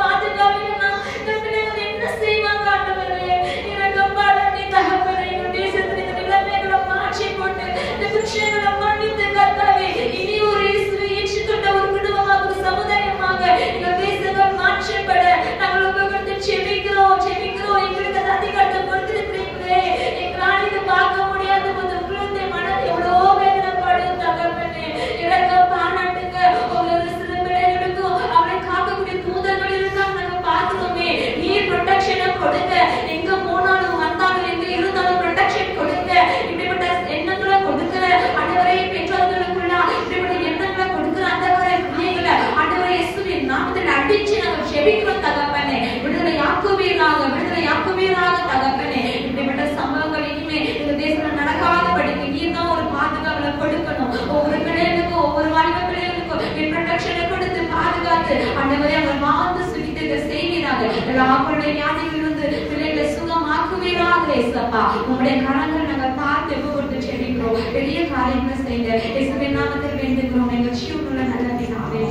பாதுகாவல்னா இந்த பிள்ளைகள் என்ன செய்வாங்க ஆண்டவரே? இரக்கம் பாராட்டி தகப்பனே, எங்க தேசத்துல இந்த நிலைமைகளை மாற்றி போட்டு இந்த விஷயங்களை மன்னித்து கர்த்தாவே, இனி ஒரு இயேசுவை ஏற்றுக்கொண்ட ஒரு குடும்பமாக ஒரு சமுதாயமாக எங்க தேசங்கள் மாற்றப்பட நாங்கள் உங்களிடத்தில் செபிக்கிறோம். எங்களுக்கு அதிகாரத்தை கொடுத்திருக்கிறீங்களே, எங்களால் இது பார்க்க முடியாத போது உங்களுடைய மனம் எவ்வளோ வேதனைப்படும் தகப்பனே. இரக்கம் பாராட்டுங்க. ஒவ்வொரு சிறு பிள்ளைகளுக்கும் அவரை காக்கக்கூடிய தூதர்கள் இருக்காங்க, நாங்க பார்க்கிறோமே. நீர் ப்ரொடெக்ஷனை கொடுங்க. எங்க போனாலும் வந்தாலும் எங்க இருந்தாலும் ப்ரொடெக்ஷன் கொடுங்க. இப்படிப்பட்ட எண்ணங்களை கொடுக்கிற ஆண்டவரே பெற்றோர்களுக்குள்ள இப்படிப்பட்ட எண்ணங்களை கொடுக்கிற ஆண்டவரே பிள்ளைகளை ஆண்டவரே இயேசுவின் நாமத்தில் அடிச்சு நாங்கள் செபிக்கிறோம் தகப்பனே. விடுதலை ஆக்குவீராக தகப்பனே. இப்படிப்பட்ட சம்பவங்கள் இனிமே இந்த தேசத்துல நடக்காதபடிக்கு நீர் தான் ஒரு பாதுகாவலை கொடுக்கணும். ஒவ்வொரு பிள்ளைகளுக்கும் ஒவ்வொரு வாலிப பிள்ளைகளுக்கும் நீர் ப்ரொடெக்ஷனை கொடுத்து பாதுகாத்து ஆண்டவரே அவங்க வாழ்ந்து சுகித்து செய்வீராக. எல்லா அவருடைய வியாதிகளிலிருந்து பிள்ளைகளை சுகமாக்குவீராக இயேசப்பா. உங்களுடைய கரங்கள் நாங்கள் பார்த்து கொடுத்து செபிக்கிறோம். பெரிய காரியங்களை செய்ய இயேசுவின் நாமத்தில் வேண்டுகிறோம். எங்கள் ஜீவனுள்ள நல்ல பிதாவே.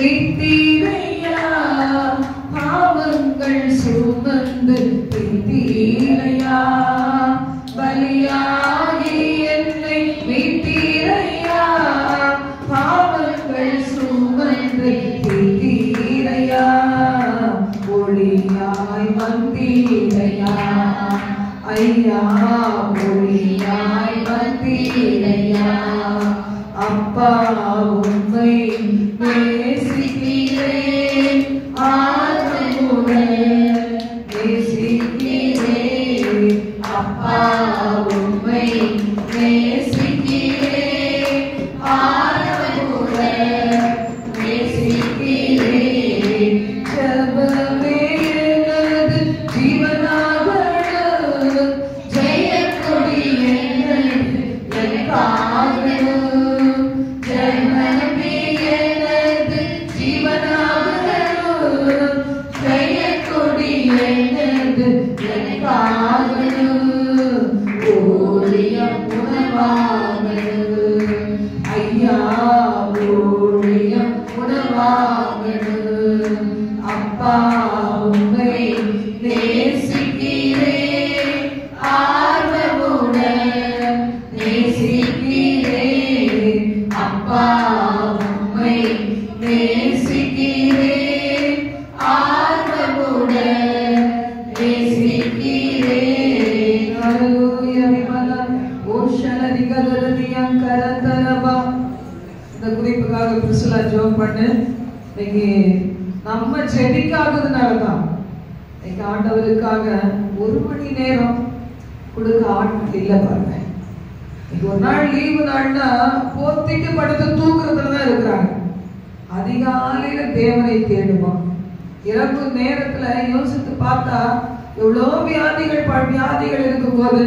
மீட்டீரையா பாவங்கள் சுமந்து மீட்டீரையா, பலியாகி என்னை மீட்டீரையா, பாவங்கள் சுமந்து மீட்டீரையா, ஒளியாய் வந்தீரையா ஐயா, ஒளியாய் வந்தீரையா. அப்பா உம்மை நேசிக்கிறேன், ஆர்வமுடன் நேசிக்கிறேன். அப்பா உம்மை நேசிக்கிறேன், ஆர்வமுடன் நேசிக்கிறேன். ஜெபமே எனது ஜீவனாகணும், ஜெயக்கொடி எனது எனக்காகணும். ஜெபமே எனது ஜீவனாகணும், ஜெயக்கொடி எனது எனக்காகணும். ஊழியம் உணவாகணும் ஐயா, ஊழியம் உணவாகணும். அப்பா உம்மை நேசிக்கிறேன், ஆர்வமுடன் நேசிக்கிறேன். அப்பா உம்மை நேசிக்கிறேன், ஆர்வமுடன் நேசிக்கிறேன். ஹல்லேலூயா. ஓஷலதிகதரதியங்கரதரபா. இந்த குறிப்புக்காக பிரிஸ்லா ஜெபம் பண்ணு. இன்னைக்கு நம்ம ஜெபிக்காததுனால தான் இன்னைக்கு ஆண்டவருக்காக 1 மணி நேரம் கொடுக்க ஆட்கள் இல்லை பாருங்க. இன்னைக்கு ஒரு நாள் லீவு நாள்னா போத்திட்டு படுத்து தூக்குறதுல தான் இருக்கிறாங்க. அதிகாலையில தேவனை தேடுமா. இரவு நேரத்துல யோசித்து பார்த்தா எவ்வளோ வியாதிகள் இருக்கும்போது,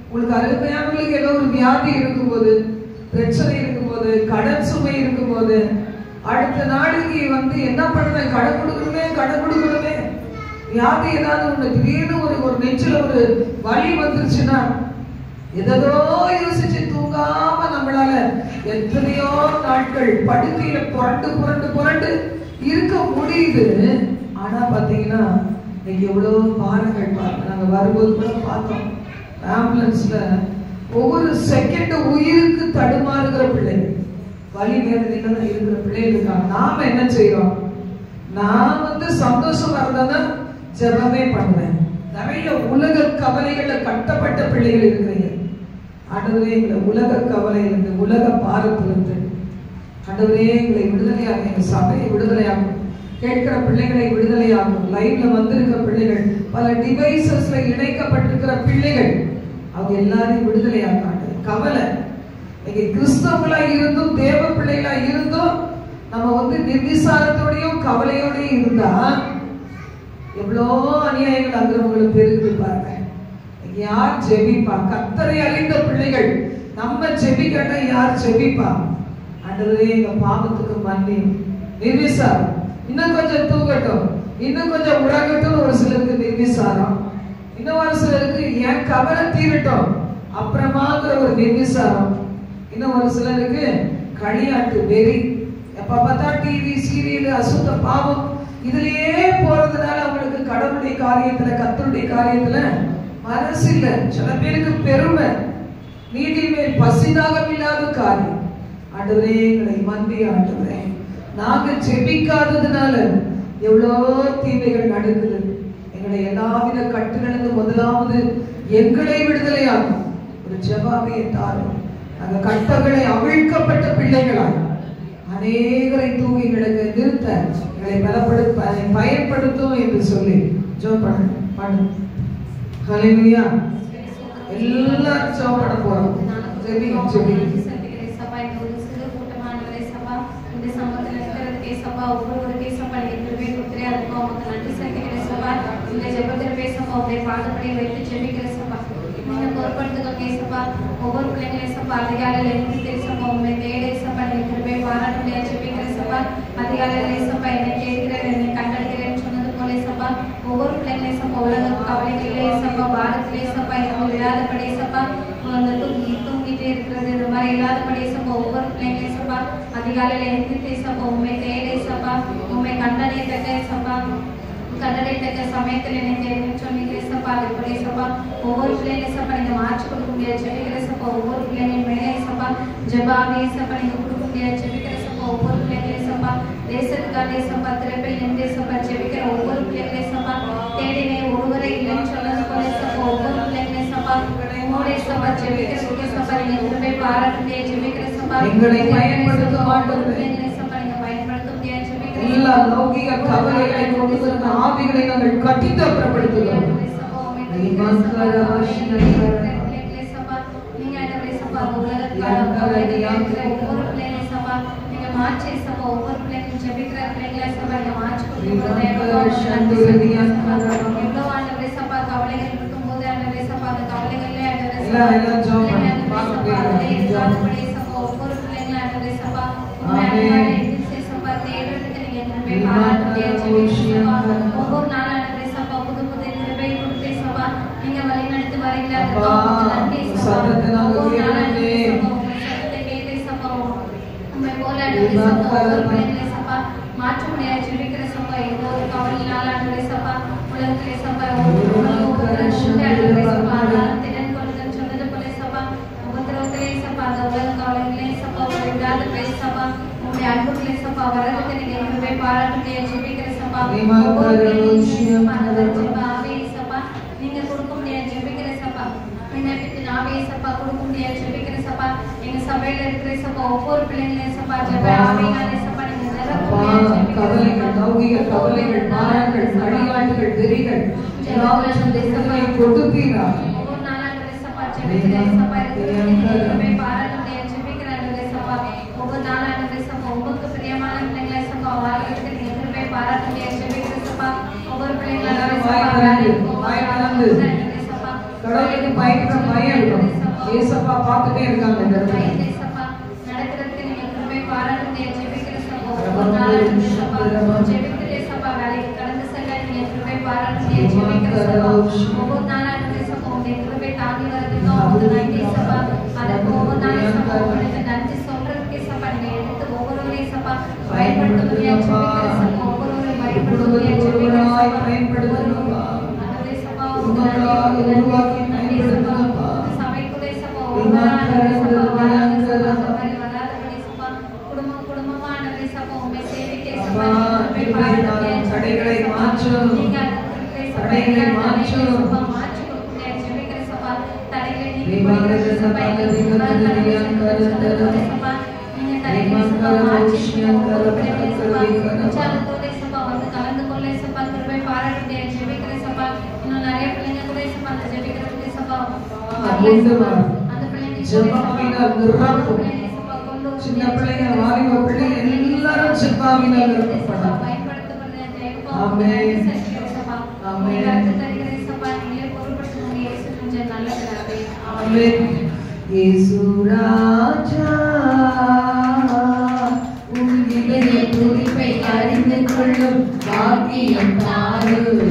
உங்களுக்கு அருமையானவங்களுக்கு ஏதோ ஒரு வியாதி இருக்கும்போது, பிரச்சனை இருக்கும்போது, கடன் சுமை இருக்கும்போது, அடுத்த நாளைக்கு என்ன பண்ணுவேன், கடன் கொடுக்கணுமே, வியாதி ஏதாவது ஒண்ணு திடீர்னு ஒரு நெஞ்சில ஒரு வலி வந்துருச்சுன்னா எதோ யோசிச்சு தூங்காம நம்மளால எத்தனையோ நாட்கள் படுக்கையில புரண்டு இருக்க முடியுது. ஆனா பாத்தீங்கன்னா இன்னைக்கு எவ்வளவு பாருங்கள் பாருங்க. நாங்க வரும்போது கூட பார்த்தோம், ஆம்புலன்ஸ்ல ஒவ்வொரு செகண்ட் உயிருக்கு தடுமாறுகிற பிள்ளைகள், வலி வேதனையில இருக்கிற பிள்ளைகள் இருக்காங்க. நாம என்ன செய்யறோம்? நான் சந்தோஷமா இருந்தா ஜெபமே பண்ணுவேன். நிறைய உலக கவலைகள்ல கட்டப்பட்ட பிள்ளைகள் இருக்கிறீங்க. ஆண்டவரே எங்களை உலக கவலையிலிருந்து, உலக பாரத்திலிருந்து ஆண்டவரே எங்களை விடுதலையாகும், எங்க சபையை விடுதலையாகும், கேட்கிற பிள்ளைகளை விடுதலையாகும், லைவ்ல வந்திருக்கிற பிள்ளைகள், பல டிவைசஸ்ல இணைக்கப்பட்டிருக்கிற பிள்ளைகள், அவங்க எல்லாரையும் விடுதலையாக்காண்டு கவலை. இன்னைக்கு கிறிஸ்தவங்களா இருந்தும் தேவ பிள்ளைகளா இருந்தும் நம்ம நிர்விசாரத்தோடையும் கவலையோடையும் இருந்தா எவ்வளோ அநியாயங்கள் அக்கிரமங்களும் பெருகுது பாருங்க. யார் ஜெபிப்பா? கர்த்தரை அறிந்த பிள்ளைகள் நம்ம ஜெபிக்கட்ட யார் ஜெபிப்பா? ஆண்டவரே எங்க பாவத்துக்கு மன்னியும். நிர்விசாரம் இன்னும் கொஞ்சம் தூங்கட்டும், இன்னும் கொஞ்சம் உறங்கட்டும். ஒரு சிலருக்கு நிர்விசாரம், இன்னும் ஒரு சிலருக்கு என் கவலை தீரட்டும் அப்புறமாங்கிற ஒரு நிர்விசாரம். இன்னும் ஒரு சிலருக்கு களியாட்டு வெறி, எப்ப பார்த்தா டிவி சீரியல் அசுத்த பாவம் இதுலயே போறதுனால அவங்களுக்கு கடவுளுடைய காரியத்துல கர்த்தருடைய காரியத்துல மனசு இல்லை. சில பேருக்கு பெருமை, நீதி மேல் பசிதாகம் இல்லாத காரியம். ஆண்டவரே எங்களை மந்தி ஆண்டவரே, நாங்க ஜெபிக்காததுனால எவ்வளோ தீமைகள் நடக்குது. எங்களை எல்லாவித கட்டுகளிலிருந்து முதலாவது எங்களை விடுதலையாகும் ஒரு ஜெபாவையை தாரும். அந்த கட்டங்களை அவிழ்க்கப்பட்ட பிள்ளைகளாய் அநேகரை தூங்கி கிடக்க நிறுத்த எங்களை பலப்படுத்த பயன்படுத்தும் என்று சொல்லி ஜெபம் பண்ணு. ஹல்லேலூயா. எல்லாரும் ஜெபம் பண்ண போறோம். ஒவ்வொருவருக்கே சப்பா எங்களுமே கொடுத்துறே அதுக்கும் அவங்க நன்றி செலுத்துகிற சப்பா. இந்த ஜெபத்தில் பேசப்பா உடைய பாதப்படி வைத்து ஜெபிக்கிற சப்பா. நீங்க பொறுப்படுத்துக்க சப்பா. ஒவ்வொரு பிள்ளைங்களே சப்பா அதிகாலையில் எழுந்து சப்பா உண்மை தேடே சப்பா. நீங்க திரும்ப பாராட்ட முடியாது ஜெபிக்கிற சப்பா. அதிகாலையில் சப்பா என்னை கேட்கிறேன் என்னை கண்டெடுக்கிறேன்னு சொன்னது போல சப்பா. ஒவ்வொரு பிள்ளைங்களே சப்பா உலக கவலைகளிலே சப்பா பாரத்திலே சப்பா எங்களுக்கு விழாதபடி சப்பா தூங்கிட்டே இருக்கிறது இந்த மாதிரி இல்லாதபடி சப்பா. ஒவ்வொரு பிள்ளைங்களே சப்பா அதிகாலையில் எழுந்து சப்பா உண்மை தேடே சப்பா. உண்மை கண்டறியத்தக்க சப்பா கண்டறியத்தக்க சமயத்தில் என்னை தேர்வு சொன்னீங்க சப்பா. அதுபடி சப்பா ஒவ்வொரு பிள்ளைங்க சப்பா நீங்க மாற்றி கொடுக்க முடியாது ஜெபிக்கிற சப்பா. ஒவ்வொரு பிள்ளைங்க மேலே சப்பா ஜெபாவே சப்பா நீங்க கொடுக்க முடியாது ஜெபிக்கிற சப்பா. ஒவ்வொரு பிள்ளைங்களே சப்பா தேசத்துக்காக சப்பா திரைப்பில் நின்று சப்பா ஜெபிக்கிற ஒவ்வொரு பிள்ளைங்களே சப்பா தேடினே ஒருவரை இல்லைன்னு சொன்னது போல சப்பா. ஒவ்வொரு பிள்ளைங்களே சப்பா உங்களுடைய சப்பா ஜெபிக்கிறதுக்கு சப்பா நீங்க திரும்ப பாராட்டுடைய ஜெபிக்கிற சப்பா. எங்களை பயன்படுத்த மாட்டோம். எல்லா லௌகிக கவலைகளை கொண்டு வந்த ஆவிகளை நாங்கள் கட்டித்தப்படுத்துகிறோம். ஒவ்வொரு நாளும் சப்பா புது புது கிருபை கொடுத்தே சப்பா நீங்க வழிநடத்தி வரீங்களா நன்றி சப்பா. ஒவ்வொரு நாளும் கேட்டே சப்பா உண்மை போல சப்பா ஒவ்வொரு பிள்ளைங்களே சப்பா மாற்ற முடியாது ஜெபிக்கிற சப்பா. ஏதோ ஒரு கவலையினால அன்றைய சப்பா உலகத்திலே சப்பா திறன் கொள்ளுதல் சொன்னது போல சப்பா உபத்திரவத்திலே சப்பா அந்த உலக கவலைகளே சப்பா விடாத பேச சப்பா உங்களுடைய அன்புகளே சப்பா வரதுக்கு நீங்க எங்களுமே பாராட்ட முடியாது ஜெபிக்கிற சப்பா. நீங்க கொடுக்க முடியாது ஜெபிக்கிற சப்பா. விண்ணப்பித்து நாவே சப்பா கொடுக்க முடியாது ஜெபிக்கிற சப்பா. எங்க சபையில இருக்கிற சப்பா ஒவ்வொரு பிள்ளைங்களே சப்பா ஜெப ஆவியானே சப்பா நீங்க கவலைகள் லௌகிக கவலைகள் பாரங்கள் அடியாட்டுகள் வெறிகள் எல்லாவற்றையும் கொடுத்தீரா. ஒவ்வொரு நாளும் சப்பா ஜெபிக்கிற சப்பா இருக்கிற பாராட்ட முடியாது ஜெபிக்கிற சப்பா. ஒவ்வொரு நாளும் சப்பா உங்களுக்கு பிரியமான பிள்ளைங்களே சப்பா வாழ்க்கைக்கு நீங்க திரும்ப பாராட்ட முடியாது ஜெபிக்கிற சப்பா. ஒவ்வொரு பிள்ளைங்களும் கடவுளுக்கு பயப்படுற பயம் இருக்கும். ஏசப்பா பார்த்துட்டே இருக்காங்க இந்த இடத்துல. நடக்கிறதுக்கு நீங்க திரும்ப பாராட்ட முடியாது ஜெபிக்கிற சப்பா. ஒவ்வொரு நாளும் சப்பா ஜெபிக்கிற சப்பா வேலைக்கு கடந்து செல்ல நீங்க திரும்ப பாராட்ட முடியாது ஜெபிக்கிற சப்பா. ஒவ்வொரு நாளும் சப்பா உங்களுடைய திரும்ப தாங்கி வரதுக்கு அவங்க நன்றி சப்பா. அதற்கு ஒவ்வொரு நாளும் சப்பா உங்களுக்கு நன்றி சொல்றதுக்கே சப்பா நீங்க எடுத்து ஒவ்வொருவரையும் சப்பா பயன்படுத்த முடியாது ஜெபிக்கிற சப்பா. ஒவ்வொருவரையும் பயன்படுத்த முடியாது ஜெபிக்கிற சப்பா. பயன்படுத்தணும்பா உருவாக்கி பயன்படுத்தணும்பா. சபைக்குள்ளே சப்பா குடும்பமான சப்பா உண்மை சேவிக்கே சப்பா தடைகளை மாற்றும் தடைகளை மாற்றும் மாற்றி கொடுக்க ஜெபிக்கிற சப்பா. தடைகளை நீங்க சப்பா நீங்க தடைகளை சப்பா மாற்றி சப்பா வந்து கலந்து கொள்ள சப்பா திரும்ப பாராட்டு ஜெபிக்கிற சப்பா. இன்னும் நிறைய பிள்ளைங்க கூட சப்பா அந்த ஜெபிக்கிறதுக்கு சப்பா அந்த பிள்ளைங்க சின்ன பிள்ளைங்க வாலிப பிள்ளைங்க எல்லா எல்லாரும் சிப்பாவினால் நிரப்பப்படலாம். ஆமென். ஆமென். ஆமென். இயேசு ராஜா உம் இதய துடிப்பை அறிந்து கொள்ளும் பாக்கியம் தாரும்.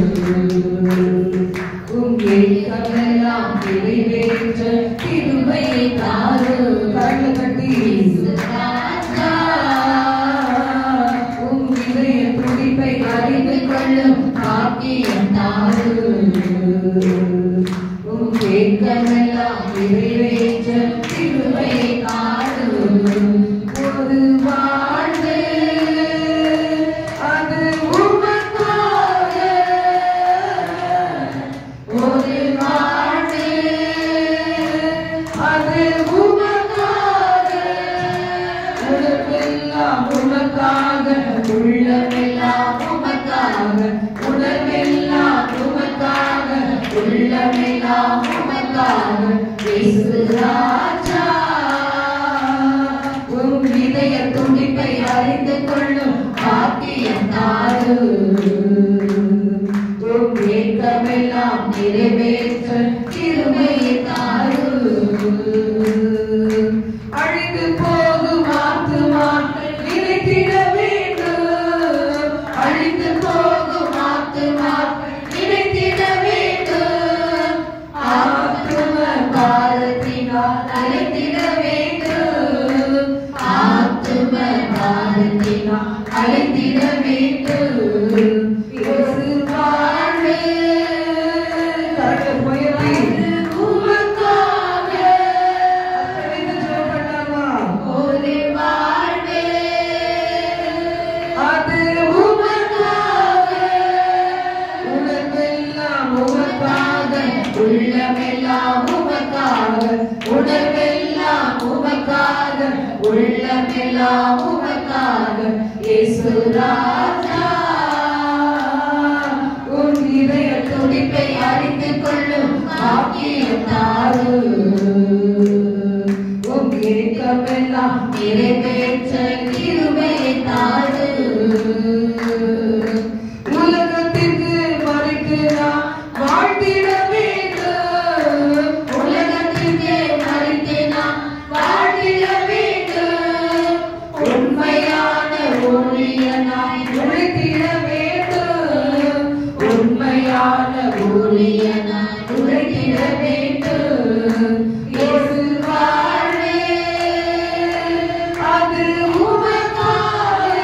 உம் ஏக்கமெல்லாம் நிறைவேற்ற கிருபையை தாரும். கரங்களை தட்டி இயேசு ராஜா உம் இதய துடிப்பை அறிந்து கொள்ளும் பாக்கியம் தாரும். உம் ஏக்கமெல்லாம் நிறைவேற்ற கிருபையை தாரும். ஒரு வாழ்வு அது உமக்காக, ஒரு வாழ்வு அது உமக்காக, உணர்வெல்லாம் உமக்காக, உள்ளமெல்லாம் உமக்காக, உணர்வெல்லாம் உமக்காக, உள்ளமெல்லாம் உமக்காக. இயேசு ராஜா உம் இதய துடிப்பை அறிந்து கொள்ளும் பாக்கியம் தாரும். உம் ஏக்கமெல்லாம் நிறைவேற்ற கிருபையை தாரும். அழிந்து போகும் ஆத்துமாக்கள் நிலைத்திட வேண்டும். அழிந்து போகும் ஆத்துமாக்கள் நிலைத்திட வேண்டும். ஆத்தும பாரத்தினால் அழைத்திட வேண்டும். ஆத்தும பாரத்தினால் அழைத்திட வேண்டும். இயேசு வாழ்வே கரங்களை உயர்த்தி உமக்காக அர்ப்பணித்து ஜெபம் பண்ணலாமா? ஒரு வாழ்வே அது உமக்காக, உணர்வெல்லாம் உமக்காக, உள்ளமெல்லாம் உமக்காக, உணர்வெல்லாம் உமக்காக, உள்ளமெல்லாம் உமக்காக. இயேசு ராஜா உன் இதய துடிப்பை அறிந்து கொள்ளும் பாக்கியம் தாரும். உன் ஏக்கமெல்லாம் நிறைவேற்ற கிருபையை தாரும். உலகத்திற்கு மறித்து நாம் வாழ்ந்திட வேண்டும். உலகத்திற்கு மறித்து நாம் வாழ்ந்திட வேண்டும். உண்மையான ஊழியனாய் உழைத்திட வேண்டும். உண்மையான ஊழியனாய் உழைத்திட வேண்டும். இயேசு வாழ்வே அது உமக்காக,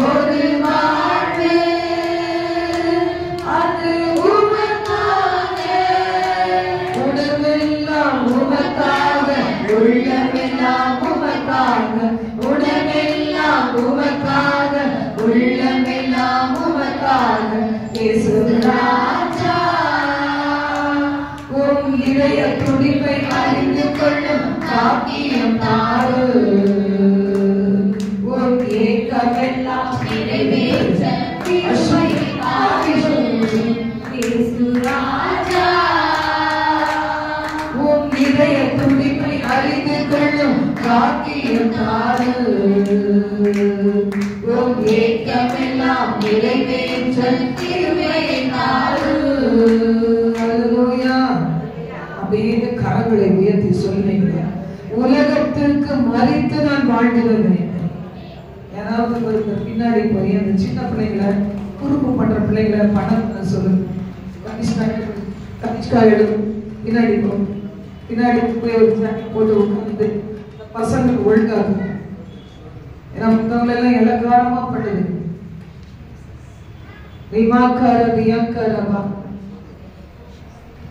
ஒரு வாழ்வே அது உமக்காக, உணர்வெல்லாம் உமக்காக, உள்ளமெல்லாம் உமக்காக, உணர்வெல்லாம் உமக்காக, உள்ளமெல்லாம் உமக்காக. இயேசு ராஜா உம் இதய துடிப்பை அறிந்து கொள்ளும் பாக்கியம் தாரும். உம் ஏக்கமெல்லாம் நிறைவேற்ற கிருபையை தாரும். இயேசு ராஜா உம் இதய துடிப்பை அறிந்து கொள்ளும் பாக்கியம் தாரும். உம் ஏக்கமெல்லாம் நிறைவேற்ற கிருபையை தாரும். அல்லேலூயா. அப்படியே கரங்களை உயர்த்தி சொல்லுங்க, உலகத்திற்கு மறித்து நான் வாழ்ந்திட வேண்டும். ஏதாவது ஒரு பின்னாடி போய் அந்த சின்ன பிள்ளைங்களை குறும்பு பண்ற பிள்ளைகளை பணம் சொல்லுங்க, கனிஷ்கா எழுதும் பின்னாடி போகும், பின்னாடி போய் ஒரு போட்டு உட்காந்து பசங்களுக்கு ஒழுங்காகும். ஏன்னா புத்தகங்கள் எல்லாம் இலக்காரமா பண்ணுது. ரிமாக்கார ரியாக்காரமா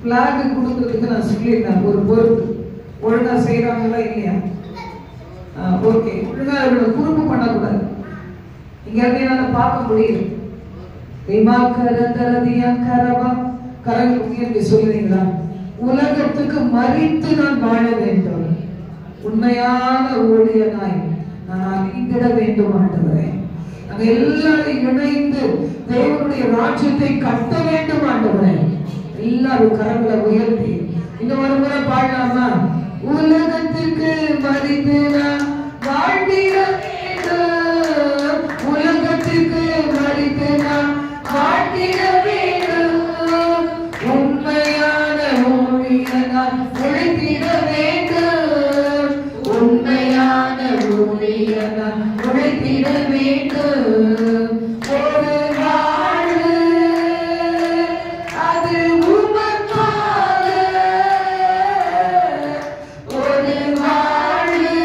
பிளாக் கொடுக்கறதுக்கு நான் சொல்லியிருந்தேன். ஒரு பொறுப்பு ஒழுங்கா செய்யறாங்களா இல்லையா? ஓகே, ஒழுங்கா குறும்பு பண்ணக்கூடாது. இங்க இருந்து என்னால பார்க்க முடியும். கரங்கள் உயர்த்தி சொல்லுறீங்களா? உலகத்துக்கு மறித்து நான் வாழ வேண்டும். உண்மையான ஊழியனாய் நான் அறிந்திட வேண்டும் ஆண்டவரே. நாங்கள் எல்லாரும் இணைந்து தேவனுடைய ராஜ்யத்தை கட்ட வேண்டும் ஆண்டவரே. எல்லாரும் கரங்களை உயர்த்தி இன்னும் ஒரு முறை பாடலாமா? உலகத்துக்கு மறித்து நான் வாழ்ந்திட வேண்டும், உலகத்துக்கு மறித்து நாம் வாழ்ந்திட வேண்டும், உண்மையான ஊழியனால் உழைத்திட வேண்டும், உண்மையான ஊழியனால் உழைத்திட வேண்டும். ஒரு வாழ்வு அது உமக்காக, ஒரு வாழ்வு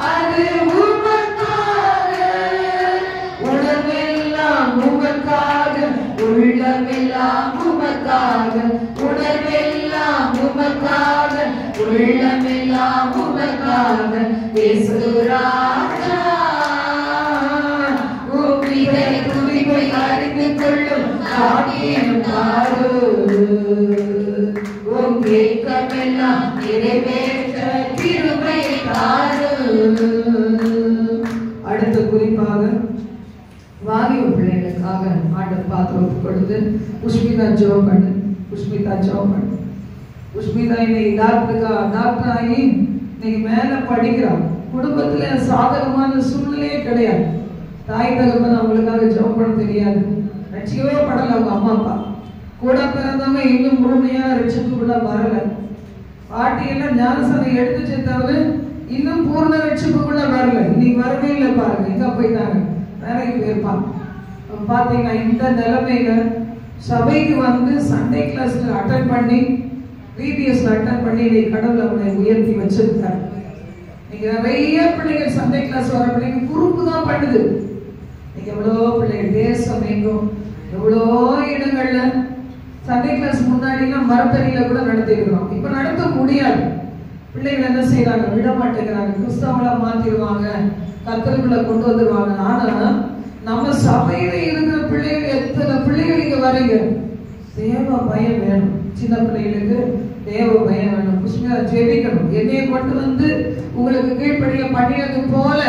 அது உமக்காக, உணர்வெல்லாம் உமக்காக, உள்ளமெல்லாம் உமக்காக, உணர்வெல்லாம் உமக்காக, உள்ளமெல்லாம் உமக்காக. இயேசு ராஜா உம்மிடை துதிப்பை அறிந்து கொள்ளும் பாக்கியம் தாரு, உம் ஏக்கமெல்லாம் நிறைவேற்ற கிருபை தாரு. அடுத்த குறிப்பாக வாலிப பிள்ளைகளுக்காக ஆண்டவர் பாத்திரம் கொடுத்து புஷ்மிதா ஜெபம் பண்ணு, புஷ்மிதா ஜெபம் பண்ணு. புஷ்மிதா இன்னைக்கு டாக்டர் ஆகி இன்னைக்கு மேல படிக்கிறான். குடும்பத்துல சாதகமான சூழ்நிலையே கிடையாது. தாய் தகப்பன் அவங்களுக்காக ஜெபம் பண்ண தெரியாது, ரட்சிக்கவே படல. அவங்க அம்மா அப்பா கூட பிறந்தவங்க இன்னும் முழுமையா ரட்சிப்புக்குள்ள வரல. பாட்டியெல்லாம் ஞானசனம் எடுத்துச்சு தவிர இன்னும் பூர்ண ரட்சிப்புக்குள்ள வரல. இன்னைக்கு வரவே இல்லை பாருங்க, எங்க போயிட்டாங்க, வேலைக்கு போயிருப்பாங்க. பாத்தீங்கன்னா இந்த நிலைமையில சபைக்கு வந்து சண்டே கிளாஸ்ல அட்டன் பண்ணி பிபிஎஸ்ல அட்டன் பண்ணி இன்னைக்கு கடவுள் அவனை உயர்த்தி வச்சிருக்காரு. இன்னைக்கு நிறைய பிள்ளைகள் சண்டே கிளாஸ் வர பிள்ளைங்க குறும்பு தான் பண்ணுது. இன்னைக்கு எவ்வளோ பிள்ளைகள் தேசம் எங்கும் எவ்வளோ இடங்கள்ல சண்டே கிளாஸ் முன்னாடிலாம் மரத்தடியில கூட நடத்திருக்கிறோம். இப்ப நடத்த முடியாது. பிள்ளைகள் என்ன செய்யறாங்க, விட மாட்டேங்கிறாங்க, கிறிஸ்தவங்களா மாத்திடுவாங்க, கத்தருக்குள்ள கொண்டு வந்துருவாங்க. ஆனா நம்ம சபையில இருக்கிற பிள்ளைகள் எத்தனை பிள்ளைகள் இங்க வரீங்க, தேவ பயம் வேணும். சின்ன பிள்ளைகளுக்கு தேவ பயம் வேணும். புஷ்மிதா ஜெபிக்கணும், என்னைய கொண்டு வந்து உங்களுக்கு கீழ்ப்படிய பண்ணியது போல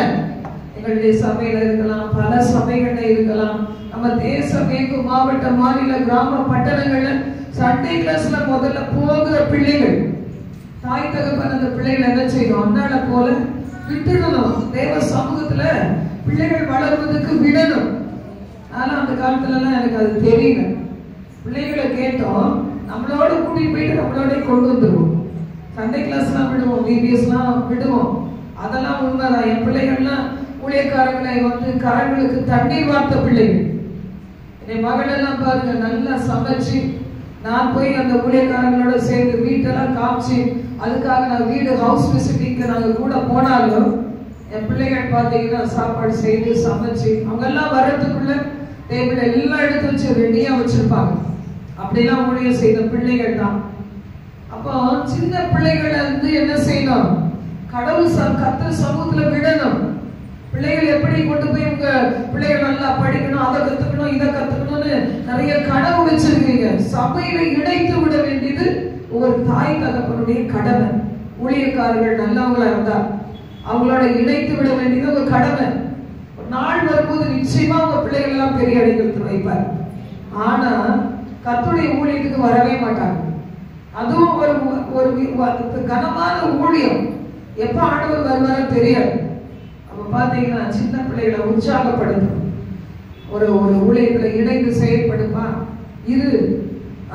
எங்களுடைய சபையில இருக்கலாம், பல சபைகள்ல இருக்கலாம். நம்ம தேசம் எங்கும் மாவட்ட மாநில கிராம பட்டணங்கள்ல சண்டே கிளாஸ்ல முதல்ல போகிற பிள்ளைகள், தாய் தகப்பன் அந்த பிள்ளைகள் என்ன செய்யணும், அண்ணால போல விட்டுடணும். தேவ சமூகத்துல பிள்ளைகள் வளர்வதற்கு விடணும். ஆனா அந்த காலத்துல எல்லாம் எனக்கு அது தெரியல. பிள்ளைகளை கேட்டோம், நம்மளோட கூட்டிட்டு போயிட்டு நம்மளோட கொண்டு வந்துருவோம். சண்டே கிளாஸ் எல்லாம் விடுவோம், பிபிஎஸ் எல்லாம் விடுவோம். அதெல்லாம் உண்மைதான். என் பிள்ளைகள்லாம் ஊழியக்காரங்களை வந்து கரங்களுக்கு தண்ணீர் வார்த்த பிள்ளைகள். என் மகள் எல்லாம் பாருங்க, நல்லா சமைச்சு நான் போய் அந்த ஊழியக்காரங்களோட சேர்ந்து வீட்டெல்லாம் காமிச்சு, அதுக்காக நான் வீடு ஹவுஸ் விசிட்டிங்க்கு நாங்க கூட போனாலும் என் பிள்ளைகள் பார்த்தீங்கன்னா சாப்பாடு செய்து சமைச்சு அவங்க எல்லாம் வர்றதுக்குள்ள டேபிள் எல்லாம் எடுத்து வச்சு ரெடியா வச்சிருப்பாங்க. அப்படிலாம் ஊழியம் செய்த பிள்ளைகள் தான். அப்போ சின்ன பிள்ளைகளை வந்து என்ன செய்யணும், கடவுள் கர்த்தர் சமூகத்துல விடணும். பிள்ளைகள் எப்படி கொண்டு போய் உங்க பிள்ளைகள் நல்லா படிக்கணும், அதை கத்துக்கணும், இதை கத்துக்கணும்னு நிறைய கனவு வச்சிருக்கீங்க. சபையில இணைத்து விட வேண்டியது ஒரு தாய் தகப்பனுடைய கடமை. ஊழியக்காரர்கள் நல்லவங்களா இருந்தா அவங்களோட இணைத்து விட வேண்டியது உங்க கடமை. ஒரு நாள் வரும்போது நிச்சயமா உங்க பிள்ளைகள் எல்லாம் பெரிய அடிக்கிறது வைப்பார். ஆனா கர்த்தருடைய ஊழியத்துக்கு வரவே மாட்டாங்க. அதுவும் ஒரு கனமான ஊழியம். எப்ப ஆண்டவர் வருவாரோ தெரியாது. அப்ப பாத்தீங்கன்னா சின்ன பிள்ளைகளை உற்சாகப்படுத்தும். ஒரு ஊழியத்துல இணைந்து செயல்படுமா இது,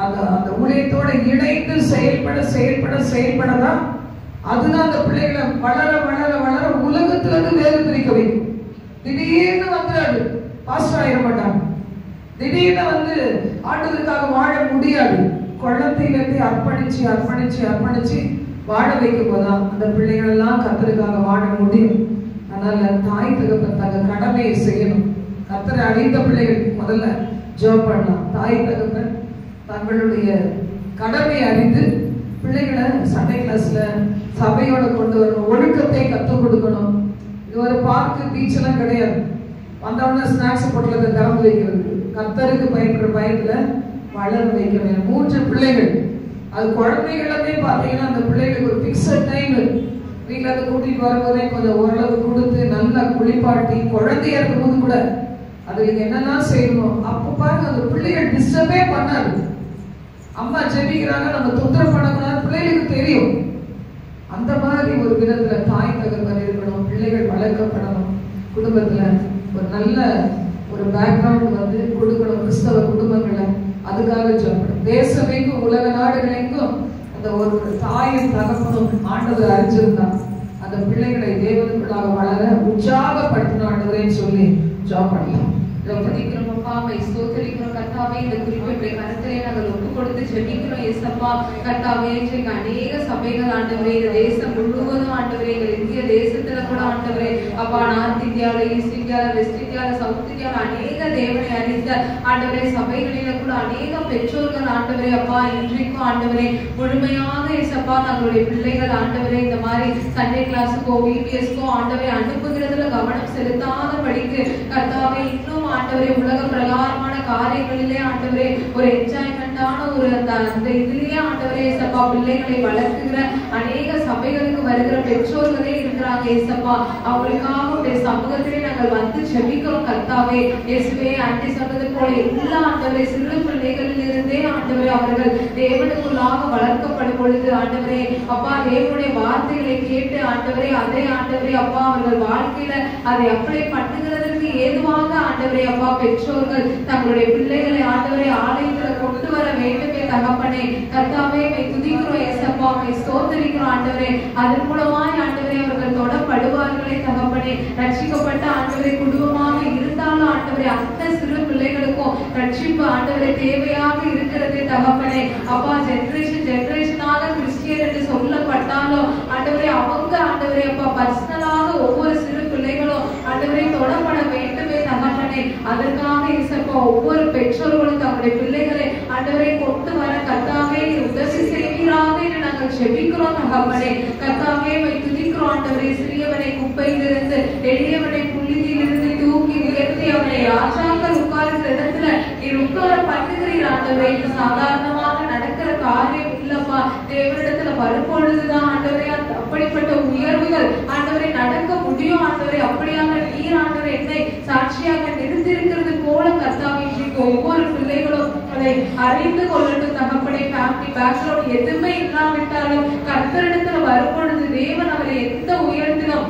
அந்த ஊழியத்தோட இணைந்து செயல்படதான் அதுதான் அந்த பிள்ளைகளை வளர வளர வளர உலகத்துல இருந்து வேறு பிரிக்க வைக்கும். திடீர்னு வந்துடாது, பாஸ்டர் ஆயிட மாட்டாங்க. திடீர்னு வந்து ஆண்டவருக்காக வாழ முடியாது. குழந்தையிலிருந்து அர்ப்பணிச்சு அர்ப்பணிச்சு அர்ப்பணிச்சு வாழ வைக்கும் போதுதான் அந்த பிள்ளைகள் எல்லாம் கர்த்தருக்காக வாழ முடியும். அதனால தாய் தகப்பன் தங்க கடமையை செய்யணும். கர்த்தரை அழிந்த பிள்ளைகள் முதல்ல ஜெபம் பண்ணலாம். தாய் தகப்பன் தங்களுடைய கடமையை அறிந்து பிள்ளைகளை சண்டே கிளாஸ்ல சபையோட கொண்டு வரணும். ஒழுக்கத்தை கற்றுக் கொடுக்கணும். இது ஒரு பார்க்கு பீச் எல்லாம் கிடையாது. வந்தவொடனே ஸ்நாக்ஸ் பொட்டலத்தை திறந்து வைக்கிறது. கர்த்தருக்கு பயப்படுற பயத்துல வளர வைக்க வேண்டும். 3 பிள்ளைகள், அது குழந்தைகளுமே பாத்தீங்கன்னா அந்த பிள்ளைகளுக்கு ஒரு பிக்சட் டைம் வீட்டுல இருந்து கூட்டிட்டு வரும்போதே கொஞ்சம் ஓரளவு கொடுத்து நல்லா குளிப்பாட்டி குழந்தையா இருக்கும் போது கூட அதுக்கு என்னெல்லாம் செய்யணும். அப்ப பாருங்க அந்த பிள்ளைகள் டிஸ்டர்பே பண்ணாது. அம்மா ஜெபிக்கிறாங்க, நம்ம தொந்தரவு பண்ணக்கூடாது, பிள்ளைகளுக்கு தெரியும். அந்த மாதிரி ஒரு விதத்துல தாய் தகப்பன் இருக்கணும், பிள்ளைகள் வளர்க்கப்படணும், குடும்பத்துல ஒரு நல்ல ஒரு பேக்ரவுண்ட் வந்து கொடுக்கணும் கிறிஸ்தவ குடும்பங்களை. அதுக்காக சொல்லப்படும். தேசமெங்கும் உலக நாடுகளெங்கும் அந்த ஒரு தாயின் தகப்பனும் ஆண்டவர் அறிஞ்சிருந்தான். அந்த பிள்ளைகளை தேவனுக்குள்ளாக வளர உற்சாகப்படுத்தணும் ஆண்டவரேன்னு சொல்லி ஜெபம் பண்ணலாம். ஜெபிக்கிறோம் அப்பா, மை ஸ்தோத்திரிக்கிறோம் கர்த்தாவே. இந்த குறிப்பிட்ட கருத்திலே நாங்கள் ஒப்பு கொடுத்து ஜெபிக்கிறோம் இயேசப்பா. கர்த்தாவே, இன்றைக்கு அநேக சபைகள் ஆண்டவரே, இந்த தேசம் முழுவதும் ஆண்டவரே, எங்கள் இந்திய தேசத்துல கூட ஆண்டவரே அப்பா, நார்த் இந்தியாவில, ஈஸ்ட் இந்தியாவில, வெஸ்ட் இந்தியாவில, சவுத் இந்தியாவில அநேக தேவனை அறிந்த ஆண்டவரே சபைகளில கூட அநேக பெற்றோர்கள் ஆண்டவரே அப்பா, இன்றைக்கும் ஆண்டவரே முழுமையாக இயேசப்பா தங்களுடைய பிள்ளைகள் ஆண்டவரே இந்த மாதிரி சண்டே கிளாஸுக்கோ விபிஎஸ்க்கோ ஆண்டவரே அனுப்புகிறதுல கவனம் செலுத்தாத படிக்கு கர்த்தாவே, இன்னும் ஆண்டவரே உலக பிரகாரமான காரியங்களிலே ஆண்டவரே ஒரு என்ஜாய்மெண்டான ஒரு அந்த இதுலயே ஆண்டவரே ஏசப்பா பிள்ளைகளை வளர்த்துகிற அநேக சபைகளுக்கு வருகிற பெற்றோர்களே இருக்கிறாங்க ஏசப்பா. அவங்களுக்காக உடைய சமூகத்திலே நாங்கள் வந்து ஜெபிக்கிறோம் கர்த்தாவே. இயேசுவே, ஆண்டி சொன்னது போல எல்லா ஆண்டவரே சிறு பிள்ளைகளில் இருந்தே ஆண்டவரே அவர்கள் தேவனுக்குள்ளாக வளர்க்கப்படும் பொழுது ஆண்டவரே அப்பா, தேவனுடைய வார்த்தைகளை கேட்டு ஆண்டவரே அதே ஆண்டவரே அப்பா அவர்கள் வாழ்க்கையில அதை அப்ளை பண்ணுகிறதற்கு ஏதுவாக ஆண்டவரே அப்பா பெற்றோர்கள் தங்களுடைய பிள்ளைகளை ஆண்டவரே ஆலயத்துல கொண்டு வர வேண்டுமே தகப்பனே. கர்த்தாவே, துதிக்கிறோம் ஏசப்பா, ஸ்தோத்திரிக்கிறோம் ஆண்டவரே. அதன் மூலமாய் ஆண்டவரே அவர்கள் தொடப்படுவார்களே தகப்பனே. ரட்சிக்கப்பட்ட ஆண்டவரே குடும்பமாக இருந்தாலும் ஆண்டவரே அந்த சிறு பிள்ளைகளுக்கும் ரட்சிப்பு ஆண்டவரே தேவையாக இருக்கிறது தகப்பனே. அப்பா, ஜெனரேஷனாக கிறிஸ்டியன் என்று சொல்லப்பட்டாலும் ஆண்டவரே அவங்க ஆண்டவரே அப்பா பர்சனலாக ஒவ்வொரு சிறு பிள்ளைகளும் ஆண்டவரே தொடப்பட வேண்டுமே தகப்பனே. அதற்காக இயேசப்பா ஒவ்வொரு பெற்றோர்களும் தங்களுடைய பிள்ளைகளை ஆண்டவரை கொண்டு வர கர்த்தாவே உதவி செய்வீராக என்று நாங்கள் ஜெபிக்கிறோம் தகப்பனே. கர்த்தாவே, துதிக்கிறோம் ஆண்டவரே. சிறியவனை குப்பையிலிருந்து எளியவனை புழுதியிலிருந்து தூக்கி உயர்த்தி அவனை ராஜாக்கள் உட்கார்கிற இடத்துல நீர் உட்கார பண்ணுகிறீர் ஆண்டவரே. இது சாதாரணமாக நடக்கிற காரியம் இல்லப்பா. தேவனிடத்துல வரும்பொழுதுதான் ஆண்டவரே அப்படிப்பட்ட உயர்வுகள் ஆண்டவரை நடக்க முடியும் ஆண்டவரே. அப்படியாக நீர் ஆண்டவரை என்னை சாட்சியாக நிறுத்திருக்கிறது போல கர்த்தாவே இன்றைக்கு ஒவ்வொரு பிள்ளைகளும் அதை அறிந்து கொள்ளட்டும் தகப்பனே. ஃபேமிலி பேக்ரவுண்ட் எதுவுமே இல்லாவிட்டாலும் கர்த்தரிடத்துல வரும்பொழுது தேவன் அவரை எந்த உயரத்திலும்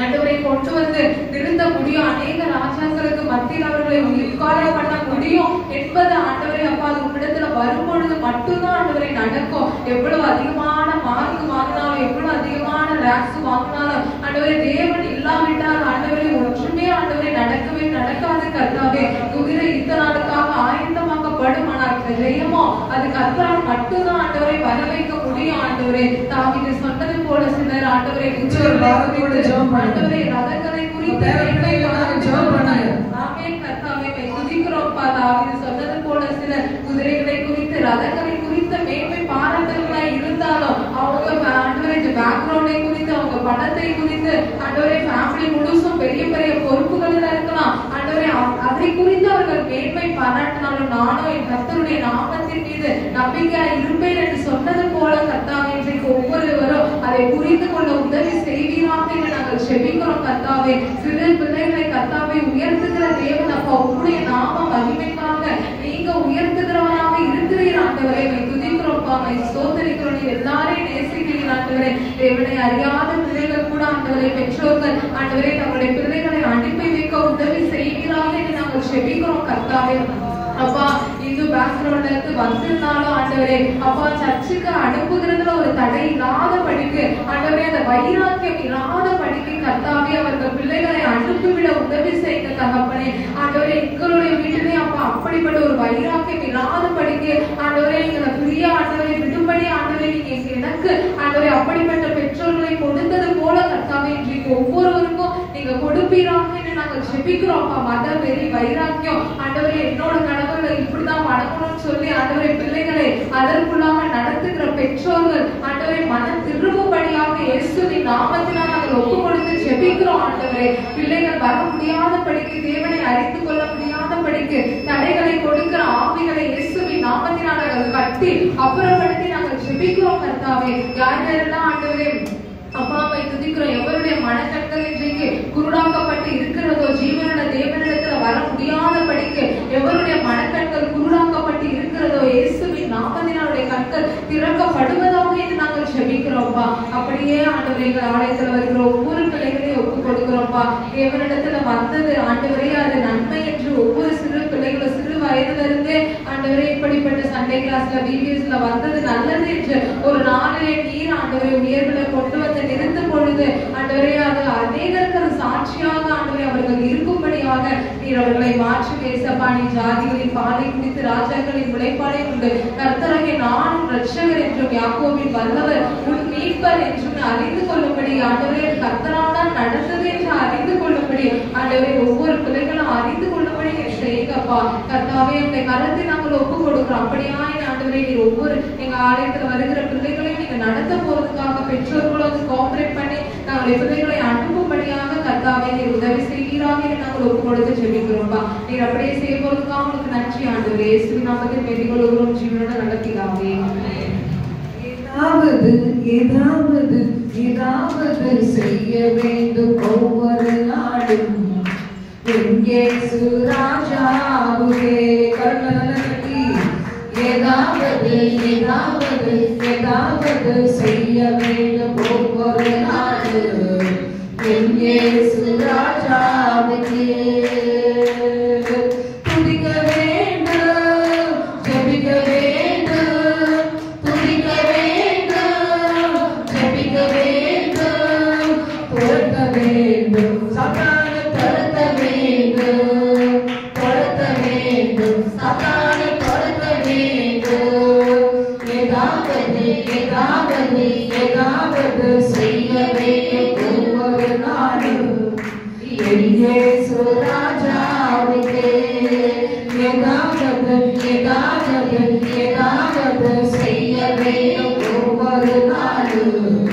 ஆண்டவரை கொண்டு வந்து நிறுத்த முடியும். அநேக ராஜாக்களுக்கு மத்தியில் அவர்களை உட்கார பண்ண முடியும் என்பது ஆண்டவரை அப்பா அது உன்னிடத்துல வரும்பொழுது மட்டும்தான் ஆண்டவரை நடக்கும். எவ்வளவு அதிகமான மார்க் வாங்கினாலும் எவ்வளவு அதிகமான ரேங்க்ஸ் வாங்கினாலும் ஆண்டவரை தேவன் இல்லாவிட்டால் ஆண்டவரை ஒன்றுமே ஆண்டவரை நடக்கவே நடக்காது கர்த்தாவே. குதிரை இத்தனை நாளுக்காக ஆயத்தமாக்கப்படும், ஆனால் ஜெயமோ அது கர்த்தரால் மட்டும்தான் ஆண்டவரை வர வைக்க முடியும் ஆண்டவரே. தாவீது சொன்னது போல சிலர் ஆண்டவரை ஆண்டவரை ரதங்களை குறித்து கர்த்தாவே துதிக்கிறோம். தாவீது சொன்னது போல சில குதிரைகளை குறித்து ரதங்களை குறித்த மேன்மை பாராட்டுகளாய் இருந்தாலும் அவங்க ஆண்டவரை பேக்ரவுண்டை குறித்து அவங்க பணத்தை குறித்து ஆண்டவரை ஃபேமிலி முழுசும் பெரிய பெரிய பொறுப்புகளில் இருக்கலாம் ஆண்டவரை அதை குறித்து அவர்கள் மேன்மை பாராட்டினாலும் நானும் என் கர்த்தருடைய நாமத்தின் மீது நம்பிக்கை இருப்பேன் என்று சொன்னது போல கர்த்தாவே இன்றைக்கு ஒவ்வொருவரும் அதை புரிந்து கொள்ள உதவி செய்வீராக என்று நாங்கள் ஜெபிக்கிறோம் கர்த்தாவே. சிறு பிள்ளைகளை கர்த்தாவே உயர்த்துகிற தேவன் அப்பா உங்களுடைய நாம மகிமைக்காக நீங்க உயர்த்துகிறவனாக இருக்கிறீர் ஆண்டவரை. துதிக்கிறோம்ப்பா, ஸ்தோத்திரிக்கிறோம். நீ எல்லாரையும் நேசிக்கிறீர் ஆண்டவரே. தேவனை அறியாத பிள்ளைகள் கூட ஆண்டவரை பெற்றோர்கள் ஆண்டவரை தங்களுடைய பிள்ளைகளை அனுப்பி வைக்க உதவி செய்வீராக என்று நாங்கள் ஜெபிக்கிறோம் கர்த்தாவே. அப்பா, இந்து பேக்ரவுண்ட்ல இருந்து வந்திருந்தாலும் ஆண்டவரே அப்பா சர்ச்சுக்கு அனுப்புகிறதுல ஒரு தடை இல்லாத படிக்கு ஆண்டவரே அந்த வைராக்கியம் இல்லாத படிக்கு கர்த்தாவே அவர்கள் பிள்ளைகளை அனுப்பிவிட உதவி செய்த தகப்பனே. ஆண்டவரே எங்களுடைய வீட்டிலே அப்பா அப்படிப்பட்ட ஒரு வைராக்கியம் இல்லாத படிக்கு ஆண்டவரே எங்களை பிரிய ஆண்டவரை விடுபடி ஆண்டவரை நீங்க எனக்கு ஆண்டவரை அப்படிப்பட்ட பெற்றோர்களை கொடுத்தது போல கர்த்தாவே இன்றைக்கு ஒவ்வொருவருக்கும் நீங்க கொடுப்பீராக என்று நாங்கள் ஜெபிக்கிறோம் அப்பா. மத வெறி வைராக்கியம் ஆண்டவரே என்னோட கணவர்கள் இப்படிதான் வணங்கணும்னு சொல்லி ஆண்டவரை பிள்ளைகளை அதற்குள்ளாக நடத்துகிற பெற்றோர்கள் ஆண்டவரை மன திரும்பும்படியாக இயேசுவின் நாமத்தினால் நாங்கள் ஒப்பு கொடுத்து ஜெபிக்கிறோம் ஆண்டவரே. பிள்ளைகள் வர முடியாத படிக்கு தேவனை அறிந்து கொள்ள முடியாத படிக்கு தடைகளை கொடுக்கிற ஆவிகளை இயேசுவின் நாமத்தினால் நாங்கள் கட்டி அப்புறப்படுத்தி நாங்கள் ஜெபிக்கிறோம் கர்த்தாவே. யார் யாரெல்லாம் ஆண்டவரே அப்பாவை துதிக்கிறோம், எவருடைய மனக்கண்கள் இன்றைக்கு குருடாக்கப்பட்டு இருக்கிறதோ ஜீவனுள்ள தேவனிடத்துல வர முடியாத படிக்கு எவருடைய மனக்கண்கள் குருடாக்கப்பட்டு இருக்கிறதோ இயேசுவின் நாமத்தினாலுடைய கண்கள் திறக்கப்படுவதாக என்று நாங்கள் ஜெபிக்கிறோம்ப்பா. அப்படியே ஆண்டவரே எங்கள் ஆலயத்துல வருகிற ஒவ்வொரு பிள்ளைகளையும் ஒப்பு கொடுக்கிறோம்ப்பா. தேவனிடத்துல வந்தது ஆண்டவரே அது நன்மை என்று ஒவ்வொரு சிறு பிள்ளைகளும் சிறு வயதுல இருந்தே ஆண்டவரே இப்படிப்பட்ட சண்டே கிளாஸ்ல பிபிஎஸ்ல வந்தது நல்லது என்று ஒரு நாளிலே நீர் ஆண்டவரே உயர்வுல கொண்டு வந்து நிறுத்தும் பொழுது ஆண்டவரே அது அநேகருக்கு அது சாட்சியாக ஆண்டவரே அவர்கள் இருக்கும்படியாக நீர் அவர்களை மாற்றி பேசப்பா. நீ ஜாதிகளின் பாலை குடித்து ராஜாக்களின் விளைப்பாடை கொண்டு கர்த்தராகிய நானும் ரட்சகர் என்றும் யாக்கோபின் வல்லவர் உன் மீட்பர் என்றும் அறிந்து கொள்ளும்படி ஆண்டவரே கர்த்தரால் நடந்தது என்று அறிந்து கொள்ளும்படி ஆண்டவரே ஒவ்வொரு பிள்ளைகளும் அறிந்து கொள்ளும்படி செய்யுங்கப்பா. கர்த்தாவே உங்க கரத்தை நாங்கள் ஒப்பு கொடுக்கிறோம். அப்படியாய் ஆண்டவரே நீர் ஒவ்வொரு எங்க ஆலயத்துல வருகிற பிள்ளைகளையும் நீங்க நடத்த போறதுக்காக பெற்றோர்களும் அது கோஆபரேட் பண்ணி நாங்கள் பிள்ளைகளை அனுப்பும்படியாக கர்த்தாவே நீர் உதவி செய்வீராக நாங்கள் ஒப்பு கொடுத்து ஜெபிக்கிறோம்ப்பா. நீர் அப்படியே செய்ய போறதுக்காக உங்களுக்கு நன்றி ஆண்டவரே. இயேசுவின் நாமத்தில் வேண்டிக் கொள்கிறோம் ஜீவனோட நடத்திடாவே. ஏதாவது செய்ய வேண்டும் ஒவ்வொரு நாடும் இயேசு ராஜாவுக்கே கர்ணனி. ஏதாவது செய்ய வேண்டும் ஒவ்வொரு நாடும் இயேசு ராஜாவுக்கே. துதிக்க வேண்டும், ஜெபிக்க வேண்டும், துதிக்க வேண்டும், ஜெபிக்க வேண்டும், துரத்த வேண்டும், சாத்தானை துரத்த வேண்டும், துரத்த வேண்டும், சாத்தானை துரத்த வேண்டும். ஏதாவது செய்ய வேண்டும் ஒவ்வொரு நாளும் இயேசு ராஜாவுக்கே. ஏதாவது செய்ய வேண்டும் ஒவ்வொரு நாளும்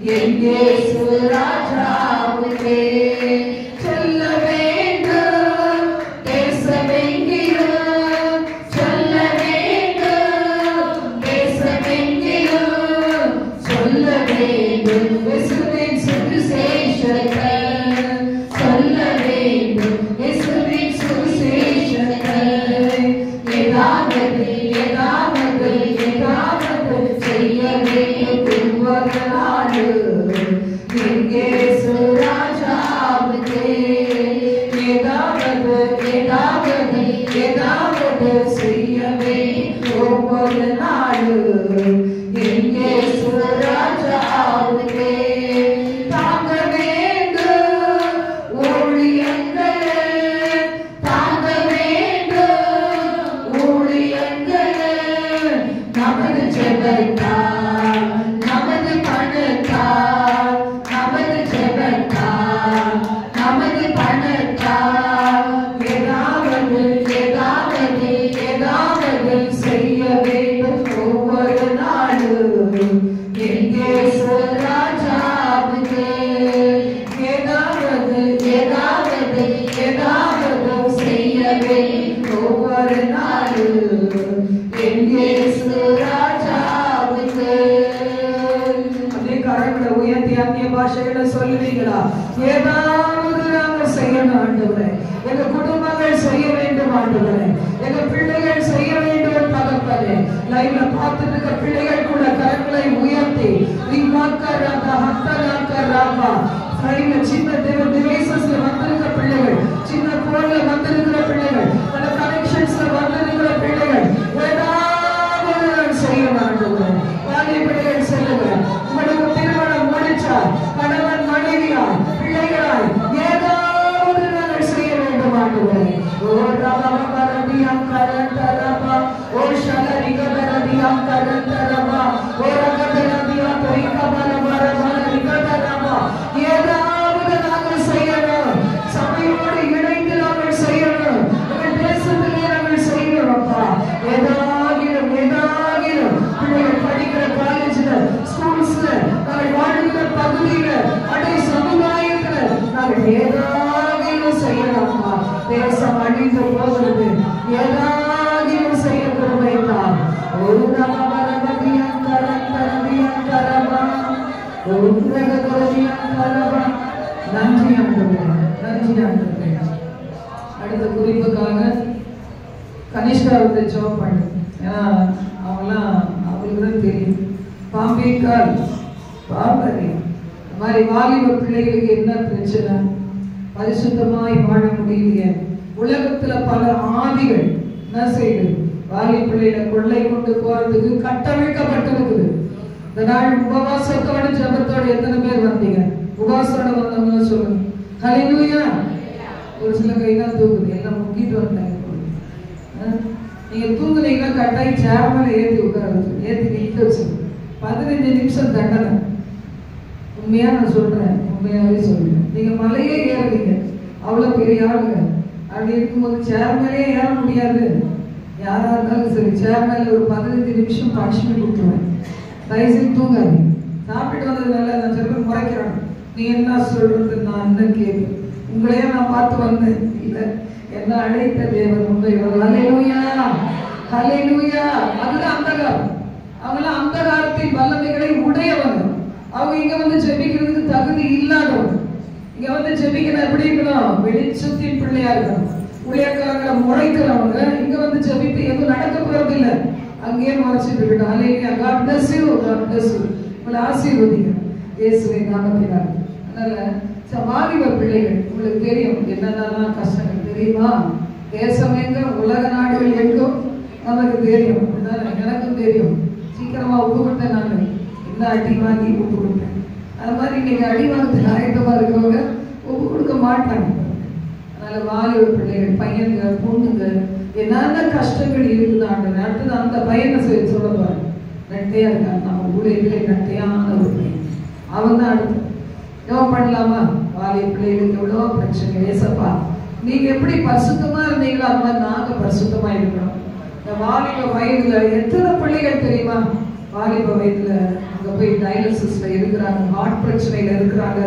இயேசு ராஜாவுக்கே. சொல்ல வேண்டும் தேசமெங்கிலும், சொல்ல வேண்டும் தேசமெங்கிலும், சொல்ல வேண்டும் இயேசுவின் சுவிசேஷத்தை, சொல்ல வேண்டும் இயேசுவின் சுவிசேஷத்தை. ஏதாவது செய்ய வேண்டும் ஒவ்வொரு நாளும் இயேசு ராஜாவுக்கே. ஏதாவது செய்ய வேண்டும் ஒவ்வொரு நாளும் இயேசு ராஜாவுக்கே. தாங்க வேண்டும் ஊழியங்களே, தாங்க வேண்டும் ஊழியங்களே, நமது ஜெபத்தால், நமது பணத்தால், நமது ஜெபத்தால், நமது பணத்தால் ஏதாவது செய்ய வேண்டும் ஒவ்வொரு நாளும் இயேசு ராஜாவுக்கே. ஏதாவது செய்ய வேண்டும் ஒவ்வொரு நாளும் இயேசு ராஜாவுக்கே. அதே கரங்களை உயர்த்தி அந்நிய பாஷைகளை சொல்லுவீங்களா? ஏதாவது நாங்கள் செய்யணும் ஆண்டவரே. எங்க குடும்பங்கள் செய்ய வேண்டும் ஆண்டவரே. எங்க பிள்ளைகள் செய்ய வேண்டும் தகப்பனே. லைவ்ல பார்த்துட்டு இருக்க பிள்ளைகள் கூட கரங்களை உயர்த்தி சின்ன டிவைசஸ்ல வந்திருக்க பிள்ளைகள், சின்ன போன்ல வந்திருக்கிற பிள்ளைகள், பல கனெக்ஷன்ஸ்ல வந்திருக்கிற பிள்ளைகள் ஏதாவது செய்யணும் ஆண்டவரே. வாலிபர்கள் செல்லுங்க, உங்களுக்கு திருமணம் முடிச்சா கணவன் மனைவியாய் பிள்ளைகளாய் ஏதாவது நாங்கள் செய்ய வேண்டும் ஆண்டவரே. ஓ ரமரதியம் கரந்தரபா, ஓ ஷலரிகரதியம் கரந்தரபா, ஓ ரகதரதியம் தொய்கபலபரபரிகதரபா. ஏதாவது நாங்கள் செய்யணும், சபையோடு இணைந்து நாங்கள் செய்யணும், எங்கள் தேசத்திலே நாங்கள் செய்யணும்ப்பா. ஏதாகிலும் பிள்ளைகள் படிக்கிற காலேஜ்ல, ஸ்கூல்ஸ்ல, நாங்கள் வாழ்கிற பகுதியில, அடை சமுதாயத்துல நாங்கள் ஏதாகிலும் செய்யலாம்ப்பா. தேசம் அழிந்து போகிறது, ஏதாகிலும் செய்ய பொறுமைத்தான். ஒரு ரமரதியம் கரந்தரதியம் கரபா, ஒரு ரகதரதியம் கரபா. நன்றி ஆண்டவரே, நன்றி ஆண்டவரே. அடுத்த குறிப்புக்காக கனிஷ்காவுக்கு ஜாப் பண்ணு. ஏன்னா அவங்களுக்கு தான் தெரியும். பாம்பேக்கால் பாம்பரி இந்த மாதிரி வாலிப பிள்ளைகளுக்கு என்ன பிரச்சனை? பரிசுத்தமாய் வாழ முடியலையே. உலகத்துல பல ஆவிகள் என்ன செய்யுது? வாலிப பிள்ளைகளை கொள்ளை கொண்டு போறதுக்கு கட்டமைக்கப்பட்டிருக்குது. இந்த நாள் உபவாசத்தோடு ஜபத்தோடு எத்தனை பேர் வந்தீங்க? உபவாசத்தோட வந்தவங்க சொல்லுங்க. ஹல்லேலூயா. ஒரு சில கைதான் தூக்குது, எல்லாம் முக்கிட்டு வந்தாங்க. நீங்க தூங்குனீங்கன்னா கட்டாயி சேர் மேல ஏற்றி உட்கார வச்சு ஏற்றி நிற்க வச்சு 15 நிமிஷம் தண்டனை. உண்மையா நான் சொல்றேன், உண்மையாவே சொல்றேன். நீங்க மலையே ஏறுவீங்க, அவ்வளவு பெரிய ஆளுங்க. அப்படி இருக்கும்போது சேர் மேலே ஏற முடியாது. யாரா இருந்தாலும் சரி, சேர் மேல ஒரு 15 நிமிஷம் பனிஷ்மெண்ட் கொடுத்துருவேன். தயவுசெய்து தூங்காது. சாப்பிட்டு வந்ததுனால நான் சில பேர் முறைக்கிறாங்க. நீ என்ன சொல்றது, நான் என்ன கேட்கு, உங்களையே நான் பார்த்து வந்தேன். இல்ல, என்ன அழைத்த தேவன் உங்களை. ஹல்லேலூயா, ஹல்லேலூயா. அதுதான் அந்தகாரம். அவங்களாம் அந்தகாரத்தின் வல்லமைகளை உடையவங்க. அவங்க இங்க வந்து ஜெபிக்கிறதுக்கு தகுதி இல்லாதவங்க. இங்க வந்து ஜெபிக்கிற எப்படி இருக்கணும்? வெளிச்சத்தின் பிள்ளையா இருக்கணும். ஊழியக்காரங்களை முறைக்கிறவங்க இங்க வந்து ஜெபித்து எதுவும் நடக்க போறது இல்லை. அங்கேயே முறைச்சிட்டு இருக்கட்டும். ஹல்லேலூயா. God bless you, God bless you. உங்களை ஆசீர்வதிங்க இயேசுவின் நாமத்தினால். அதனால வாலிப பிள்ளைகள், உங்களுக்கு தெரியும் என்னென்னலாம் கஷ்டங்கள் தெரியுமா? தேசம் எங்க, உலக நாடுகள் எங்கும் நமக்கு தெரியும். எனக்கும் தெரியும். சீக்கிரமா ஒப்பு கொடுத்தேன். நான் என்ன அடி வாங்கி ஒப்பு கொடுத்தேன். அது மாதிரி இன்னைக்கு அடி வாங்கத்துக்கு ஆயத்தமா இருக்கிறவங்க ஒப்பு கொடுக்க மாட்டாங்க. அதனால வாலிப பிள்ளைகள், பையனுங்க, பொண்ணுங்க, என்னென்ன கஷ்டங்கள் இருக்குதாங்க. அடுத்தது அந்த பையனை சொல்ல பாரு, நட்டையா இருக்காங்க. நம்ம ஊழியர்களே நட்டையான ஒரு பையன், அவன் தான் அடுத்து. ஜெபம் பண்ணலாமா? வாலிப பிள்ளைகளுக்கு எவ்வளோ பிரச்சனை. ஏசப்பா, நீங்க எப்படி பரிசுத்தமா இருந்தீங்களோ அது மாதிரி நாங்க பரிசுத்தமா இருக்கணும். இந்த வாலிப வயதுல எத்தனை பிள்ளைகள் தெரியுமா? வாலிப வயதுல அங்க போய் டயாலிசிஸ்ல இருக்கிறாங்க, ஹார்ட் பிரச்சனையில இருக்கிறாங்க.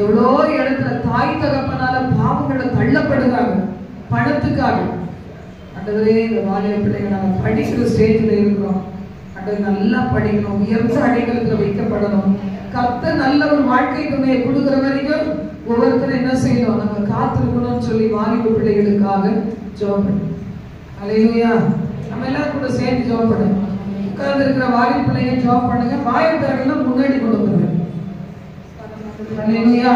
எவ்வளோ இடத்துல தாய் தகப்பனால பாவங்களை தள்ளப்படுறாங்க பணத்துக்காக. அண்டவரே, இந்த வாலிப பிள்ளைகள் நாங்க படிக்கிற ஸ்டேஜ்ல இருக்கிறோம். அண்டவர் நல்லா படிக்கணும், உயர்ந்த அடைகளத்துல வைக்கப்படணும். கர்த்தர் நல்ல ஒரு வாழ்க்கை துணையை கொடுக்கிற வரைக்கும் ஒவ்வொருத்தரும் என்ன செய்யணும்? நம்ம காத்திருக்கணும்னு சொல்லி வாலிப பிள்ளைகளுக்காக ஜெபம் பண்ணணும். ஹல்லேலூயா. நம்ம எல்லாரும் கூட சேர்ந்து ஜெபம் பண்ணுங்க. உட்கார்ந்து இருக்கிற வாலிப பிள்ளைங்க ஜெபம் பண்ணுங்க. வாயத்தரங்கெல்லாம் முன்னாடி கொண்டு வந்துருங்க. ஹல்லேலூயா.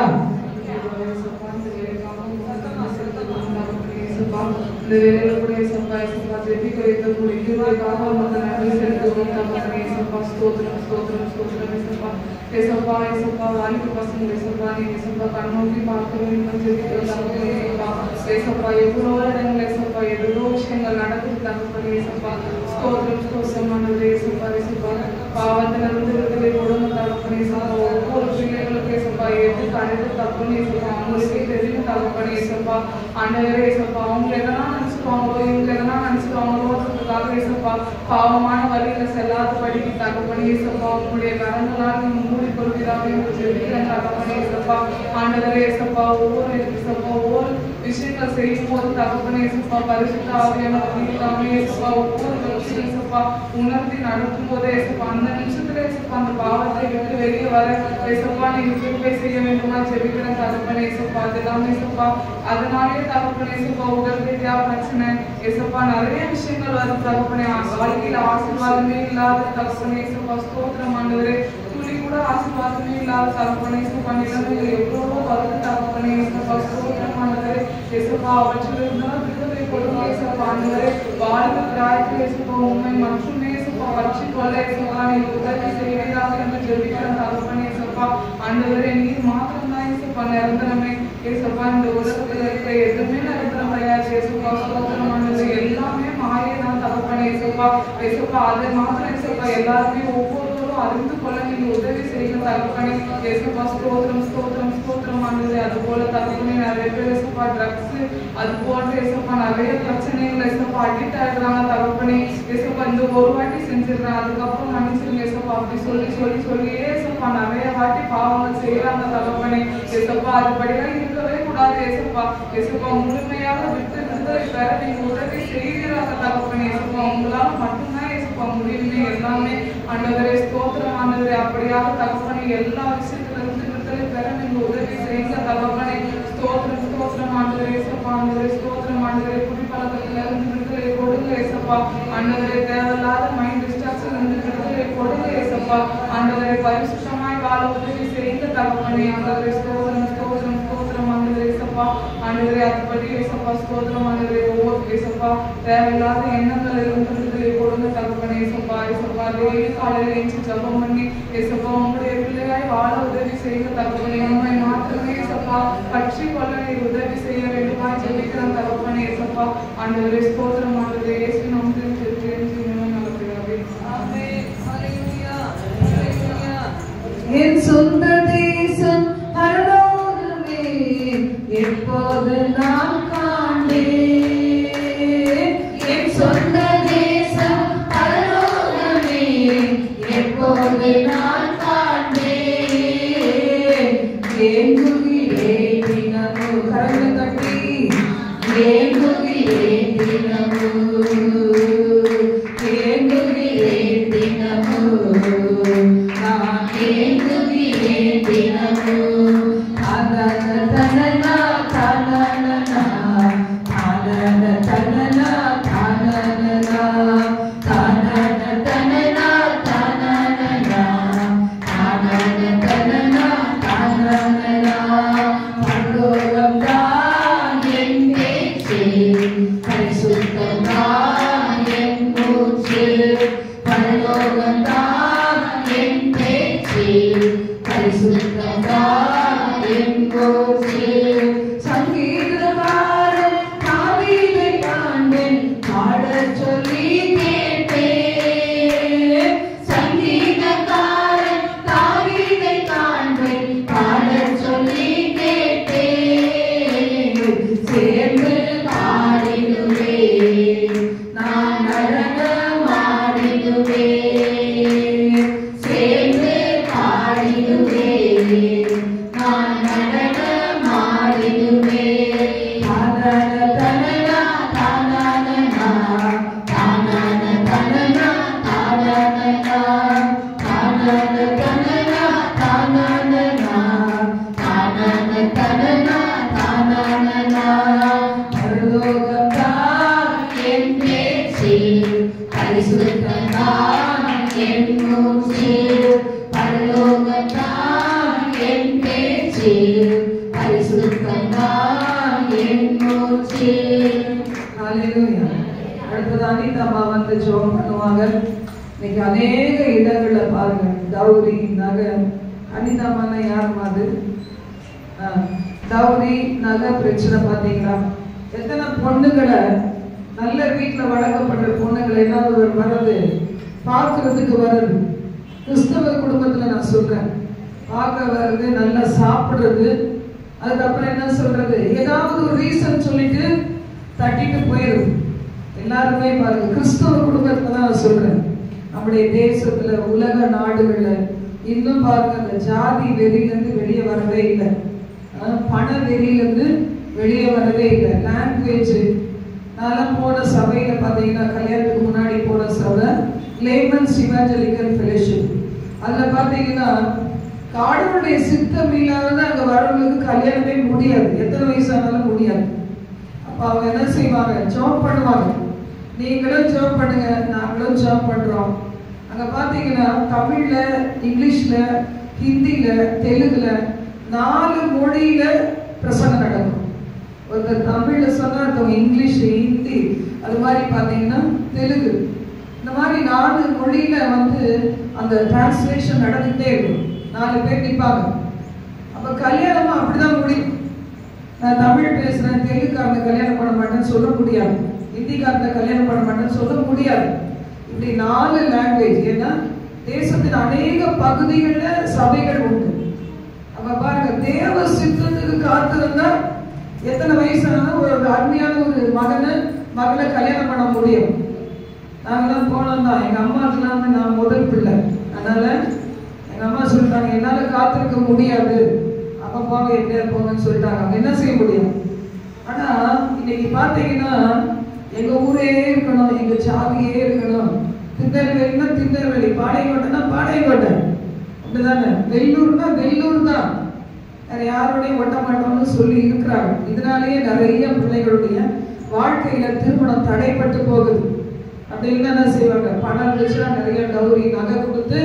இந்த வேலையில கூட ஏசப்பா ஜெபிக்க வைக்கக்கூடிய கிருபைக்காக உமக்கு நன்றி செலுத்துகிறோம். தகப்பனே ஏசப்பா, ஸ்தோத்திரம் ஸ்தோத்திரம் ஸ்தோத்திரம். ஏசப்பா ஏசப்பா ஏசப்பா வாலிப பசங்க ஏசப்பா, நீ ஏசப்பா கண்ணோக்கி பார்க்கிறோம். இன்னும் ஜெபிக்கிறோம் தகப்பனே ஏசப்பா. ஏசப்பா எவ்வளோ இடங்கள் ஏசப்பா எவ்வளோ விஷயங்கள் நடக்குது தகப்பனே ஏசப்பா. ஸ்தோத்திரம் ஸ்தோத்திரமானது ஏசப்பா. ஏசப்பா பாவத்தில் இருந்து விடுதலை கொடுங்க தகப்பனே ஏசப்பா. ஒவ்வொரு பிள்ளைகளுக்கு ஏசப்பா எது கணக்கு தப்புன்னு ஏசப்பா அவங்களுக்கே தெரியும் தகப்பனே ஏசப்பா. ஆண்டவரே ஏசப்பா, அவங்க எதனா நினைச்சுக்குவாங்களோ, இவங்க எதனா நினைச்சுக்குவாங்களோன்றதுக்காக ஏசப்பா பாவமான வழியில செல்லாதபடி தகப்பனே ஏசப்பா உங்களுடைய கரங்களால் நீங்க மூடி கொள்வீராக ஜெபிக்கிறேன் தகப்பனே ஏசப்பா. ஆண்டவரே ஏசப்பா, ஒவ்வொரு விஷயங்கள் செய்யும் போது தகப்பனே ஏசப்பா பரிசுத்த ஆவியானவர் நீங்களாமே ஏசப்பா ஒவ்வொரு விஷயம் ஏசப்பா உணர்த்தி நடக்கும் போதே ஏசப்பா அந்த நிமிஷத்துல ஏசப்பா அந்த பாவத்தை விட்டு வெளியே வர ஏசப்பா நீங்க கிருபை செய்ய வேண்டுமா ஜெபிக்கிறேன் தகப்பனே ஏசப்பா. அதெல்லாம் ஏசப்பா அதனாலே தகப்பனே ஏசப்பா உடல் ரீதியா பிரச்சனை ஏசப்பா நிறைய விஷயங்கள் வரும் தகப்பனே. வாழ்க்கையில ஆசீர்வாதமே இல்லாத தகப்பனே ஏசப்பா. ஸ்தோத்திரம் ஆண்டவரே. துளி கூட ஆசீர்வாதமே இல்லாத தகப்பனே ஏசப்பா. நிலைமைகள் எவ்வளவோ வருது தகப்பனே ஏசப்பா. ஸ்தோத்திரம் ஆண்டவரே ஏசப்பா. அவற்றிலிருந்து விடுதலை கொடுங்க ஏசப்பா. ஆண்டவரே வாழ்வு பிரார்த்தி ஏசப்பா உண்மை மற்றும் ஏசப்பா வற்றி கொள்ள ஏசப்பா நீங்க உதவி செய்வீராக என்று ஜெபிக்கிறேன் தகப்பனே ஏசப்பா. ஆண்டவரே நீர் மாத்திரம்தான் ஏசப்பா நிரந்தரமே ஏசப்பா. இந்த உலகத்துல இருக்கிற எதுவுமே நிரந்தரம் கிடையாது ஏசப்பா. ஸ்தோத்திரம் ஆண்டவரே. எல்லாமே மாயே தான் தகப்பனே ஏசப்பா. ஏசப்பா அதை மாத்திரம் ஏசப்பா எல்லாருமே ஒவ்வொருவரும் அறிந்து கொள்ள நீங்க உதவி செய்யுங்க தகப்பனே ஏசப்பா. ஸ்தோத்திரம் ஸ்தோத்திரம் ஸ்தோத்திரம் ஆண்டவரே. அது போல தகப்பனே நிறைய பேர் ஏசப்பா ட்ரக்ஸ் அது போன்ற ஏசப்பா நிறைய பிரச்சனைகள் ஏசப்பா அடிக்ட் ஆயிடுறாங்க தகப்பனே ஏசப்பா. இந்த ஒரு வாட்டி செஞ்சிடுறேன் அதுக்கப்புறம் மன்னிச்சிருங்க ஏசப்பா அப்படி சொல்லி சொல்லி சொல்லியே ஏசப்பா நிறைய வாட்டி பாவங்கள் செய்யறாங்க தகப்பனே ஏசப்பா. அதுபடிலாம் இருக்கவே கூடாது ஏசப்பா. ஏசப்பா முழுமையாக விட்டு விடுதலை பெற நீங்க உதவி செய்கிறாங்க தகப்பனே ஏசப்பா. உங்களால மட்டும்தான் ஏசப்பா முடியுமே எல்லாமே ஆண்டவரே. ஸ்தோத்திரம் ஆண்டவரே. அப்படியாக தகப்பனே எல்லா விஷயத்துல இருந்து விடுதலை பெற நீங்க உதவி செய்யுங்க தகப்பனே. ஸ்தோத்திரம் ஸ்தோத்திரம் ஆண்டவரே ஏசப்பா. ஆண்டவரே ஸ்தோத்திரம் ஆண்டவரே. குடிப்பழக்கத்துல இருந்து விடுதலை கொடுங்க ஏசப்பா. ஆண்டவரே தேவையில்லாத மைண்ட் டிஸ்ட்ராக்ஷன் இருந்து விடுதலை கொடுங்க ஏசப்பா. ஆண்டவரே பரிசுத்தமாய் வாழ உதவி செய்த தகப்பனே ஆண்டவரே ஸ்தோத்திரம் ஸ்தோத்திரம் ஸ்தோத்திரம் ஆண்டவரே இயேசப்பா ஆண்டவரே அதுபடி இயேசப்பா ஸ்தோத்திரம் ஆண்டவரே ஒவ்வொரு இயேசப்பா தேவையில்லாத எண்ணங்கள் இருந்ததுகளை கொடுங்க தகப்பனே இயேசப்பா இயேசப்பா டெய்லி காலையில எழுந்து ஜெபம் பண்ணி இயேசப்பா உங்களுடைய பிள்ளையாய் வாழ உதவி செய்த தகப்பனே உண்மை மாத்திரமே இயேசப்பா பற்றி கொள்ள நீர் உதவி செய்ய வேண்டுமா ஜெபிக்கிற தகப்பனே இயேசப்பா ஆண்டவரே ஸ்தோத்திரம் ஆண்டவரே இயேசு நாமத்தில் ஜெபிக்கிறேன் நல்ல பிதாவே ஆமென் ஹல்லேலூயா ஹல்லேலூயா. என் சொந்த தேசம் பரலோகமே எப்போது நான் காண்பேன். என் சொந்த தேசம் பரலோகமே எப்போது நான் காண்பேன். ஏங்குகிறேன் தினமும் கரங்கள் தட்டி ஏங்குகிறேன் தினமும் ஏங்குகிறேன் தினமும் நான் ஏங்குகிறேன் தினமும் தனன தனனா தனனனா தனன தனனா தனனனா தனன தனனா தனனனா தனன தனனா தனனனா பரலோகம் தான் என் பேச்சு பரிசுத்தம் தான் என் மூச்சு பரலோகம் தான் என் பேச்சு பரிசுத்தம் தான் என் மூச்சு சங்கீதக்காரன் தாவீதை காண்பேன் பாடச் சொல்லி கேட்டேன். சங்கீதக்காரன் தாவீதை காண்பேன் பாடச் சொல்லி கேட்டேன். சேர்ந்து பாடிடுவேன் நான் நடனமாடிடுவேன். சேர்ந்து பாடிடுவேன் நான் நடனமாடிடுவேன். தனன தனனா தனனனா தனன தனனா தனனனா தனன தனனா தனனனா தனன தனனா தனனனா பரலோகம் தான் என் பேச்சு பரிசுத்தம் தான் என் மூச்சு பரலோகம் தான் என் பேச்சு பரிசுத்தம் தான் என் மூச்சு. ஹல்லேலூயா. அடுத்தது அனிதாமா வந்து ஜெபம் பண்ணுவாங்க. இன்னைக்கு அநேக இடங்கள்ல பாருங்க தௌரி நகர் அனிதாமான யாருமா அது தௌரி நகர் பிரச்சனை பாத்தீங்களா? எத்தனை பொண்ணுகளை நல்ல வீட்டுல வளர்க்கப்படுற பொண்ணுங்களை என்ன வர்றது பார்க்கறதுக்கு வருது. கிறிஸ்தவ குடும்பத்துல நான் சொல்றேன் பார்க்க வர்றது நல்லா சாப்பிடுறது அதுக்கப்புறம் என்ன சொல்றது ஏதாவது ஒரு ரீசன் சொல்லிட்டு தட்டிட்டு போயிடுது. எல்லாருமே பாருங்க கிறிஸ்தவ குடும்பத்துல தான் நான் சொல்றேன். நம்முடைய தேசத்துல உலக நாடுகள்ல இன்னும் பாருங்க அந்த ஜாதி வெறியிலிருந்து வெளியே வரவே இல்லை. பண வெறியிலிருந்து வெளியே வரவே இல்லை. லாங்குவேஜ் நான் போன சபையில பாத்தீங்கன்னா கல்யாணத்துக்கு முன்னாடி போன சபை லேமன்ஸ் இவாஞ்சலிக்கல் ஃபெலோஷிப். அதுல பாத்தீங்கன்னா கடவுளுடைய சித்தம் இல்லாத அங்க வரவங்களுக்கு கல்யாணமே முடியாது. எத்தனை வயசானாலும் முடியாது. அப்ப அவங்க என்ன செய்வாங்க ஜாப் பண்ணுவாங்க. நீங்களும் ஜாப் பண்ணுங்க நாங்களும் ஜாப் பண்றோம். அங்க பாத்தீங்கன்னா தமிழ்ல இங்கிலீஷ்ல ஹிந்தில தெலுங்குல 4 மொழியில பிரசங்கம் நடக்கும். ஒருத்தர் தமிழ்ல சொன்னா ஒருத்தவங்க இங்கிலீஷ் ஹிந்தி அது மாதிரி பாத்தீங்கன்னா தெலுங்கு இந்த மாதிரி 4 மொழியில வந்து அந்த டிரான்ஸ்லேஷன் நடந்துட்டே இருக்கும். 4 பேர் நிற்பாங்க. அப்ப கல்யாணமா அப்படிதான் முடியும். நான் தமிழ் பேசுறேன் தெலுங்குக்காரனை கல்யாணம் பண்ண மாட்டேன்னு சொல்ல முடியாது. ஹிந்திக்காரனை கல்யாணம் பண்ண மாட்டேன்னு சொல்ல முடியாது. இப்படி 4 லாங்குவேஜ். ஏன்னா தேசத்தின் அநேக பகுதிகளில் சபைகள் உண்டு. அப்ப பாருங்க தேவ சித்தத்துக்கு காத்திருந்தா எத்தனை வயசானாலும் ஒரு அருமையான ஒரு மகளை கல்யாணம் பண்ண முடியும். நாங்கெல்லாம் போனோம் தான். எங்க அம்மாக்கெல்லாம் வந்து நான் முதல் பிள்ளை. அதனால எங்க அம்மா சொல்லிட்டாங்க என்னால காத்திருக்க முடியாது. அப்ப போங்க எப்படியா போங்கன்னு சொல்லிட்டாங்க. அவங்க என்ன செய்ய முடியும்? ஆனா இன்னைக்கு பாத்தீங்கன்னா எங்க ஊரே இருக்கணும், எங்க ஜாதியே இருக்கணும். திருநெல்வேலினா திருநெல்வேலி, பாளையங்கோட்டைனா பாளையங்கோட்டை, அப்படிதானே. வெள்ளூர்னா வெள்ளூர் தான். வேற யாரோடையும் ஒட்ட மாட்டோம்னு சொல்லி இருக்கிறாங்க. இதனாலேயே நிறைய பிள்ளைகளுடைய வாழ்க்கையில திருமணம் தடைப்பட்டு போகுது. அப்படின்னு என்ன செய்வாங்க, பணம் இருந்துச்சுன்னா நிறைய டவுரி நகை கொடுத்து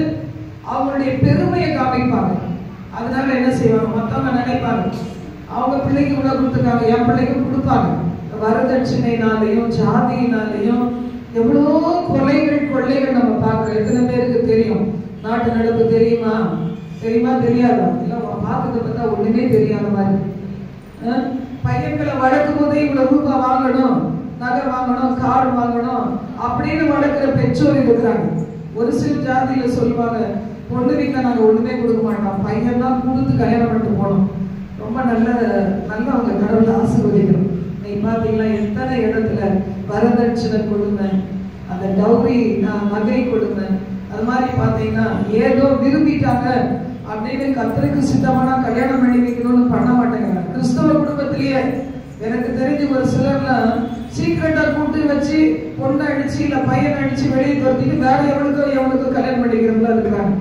அவங்களுடைய பெருமையை காமிப்பாங்க. அதனால என்ன செய்வாங்க, மற்றவங்க நினைப்பாங்க அவங்க பிள்ளைக்கு உள்ள கொடுத்துருக்காங்க, என் பிள்ளைக்கும் கொடுப்பாங்க. வரதட்சணைனாலையும் ஜாதியினாலையும் எவ்வளோ கொள்ளைகள் நம்ம பார்க்குறோம். எத்தனை பேருக்கு தெரியும்? நாட்டு நடப்பு தெரியுமா தெரியாதா? இல்லை பார்க்கறத பார்த்தா ஒண்ணுமே தெரியாத மாதிரி. பையன்களை வளர்க்கும் போதே இவ்வளவு ரூபாய் வாங்கணும், நகை வாங்கணும், கார் வாங்கணும் அப்படின்னு வளர்க்குற பெற்றோர் இருக்கிறாங்க. ஒரு சில ஜாதியில சொல்லுவாங்க, பொண்ணு வீட்டில் நாங்கள் ஒண்ணுமே கொடுக்க மாட்டோம், பையன் தான் கொடுத்து கல்யாணம் பண்ணிட்டு போனோம். ரொம்ப நல்ல அவங்க கடவுளை ஆசீர்வதிக்கிறோம். நீ பார்த்தீங்கன்னா எத்தனை இடத்துல வரதட்சணை கொடுமை, அந்த டௌரி நகை கொடுமை, அது மாதிரி பார்த்தீங்கன்னா ஏதோ விரும்பிட்டாங்க அப்படின்னு கர்த்தருக்கு சித்தமான கல்யாணம் பண்ணி வைக்கணும்னு பண்ண மாட்டேங்கிறாங்க. கிறிஸ்தவ குடும்பத்திலேயே எனக்கு தெரிஞ்சு ஒரு சிலர்லாம் சீக்கிரட்டா கூட்டு வச்சு பொண்ணை அடிச்சு இல்ல பையனை அடிச்சு வெளியே துரத்திட்டு வேற எவனுக்கோ கல்யாணம் பண்ணிக்கிறவங்களா இருக்கிறாங்க.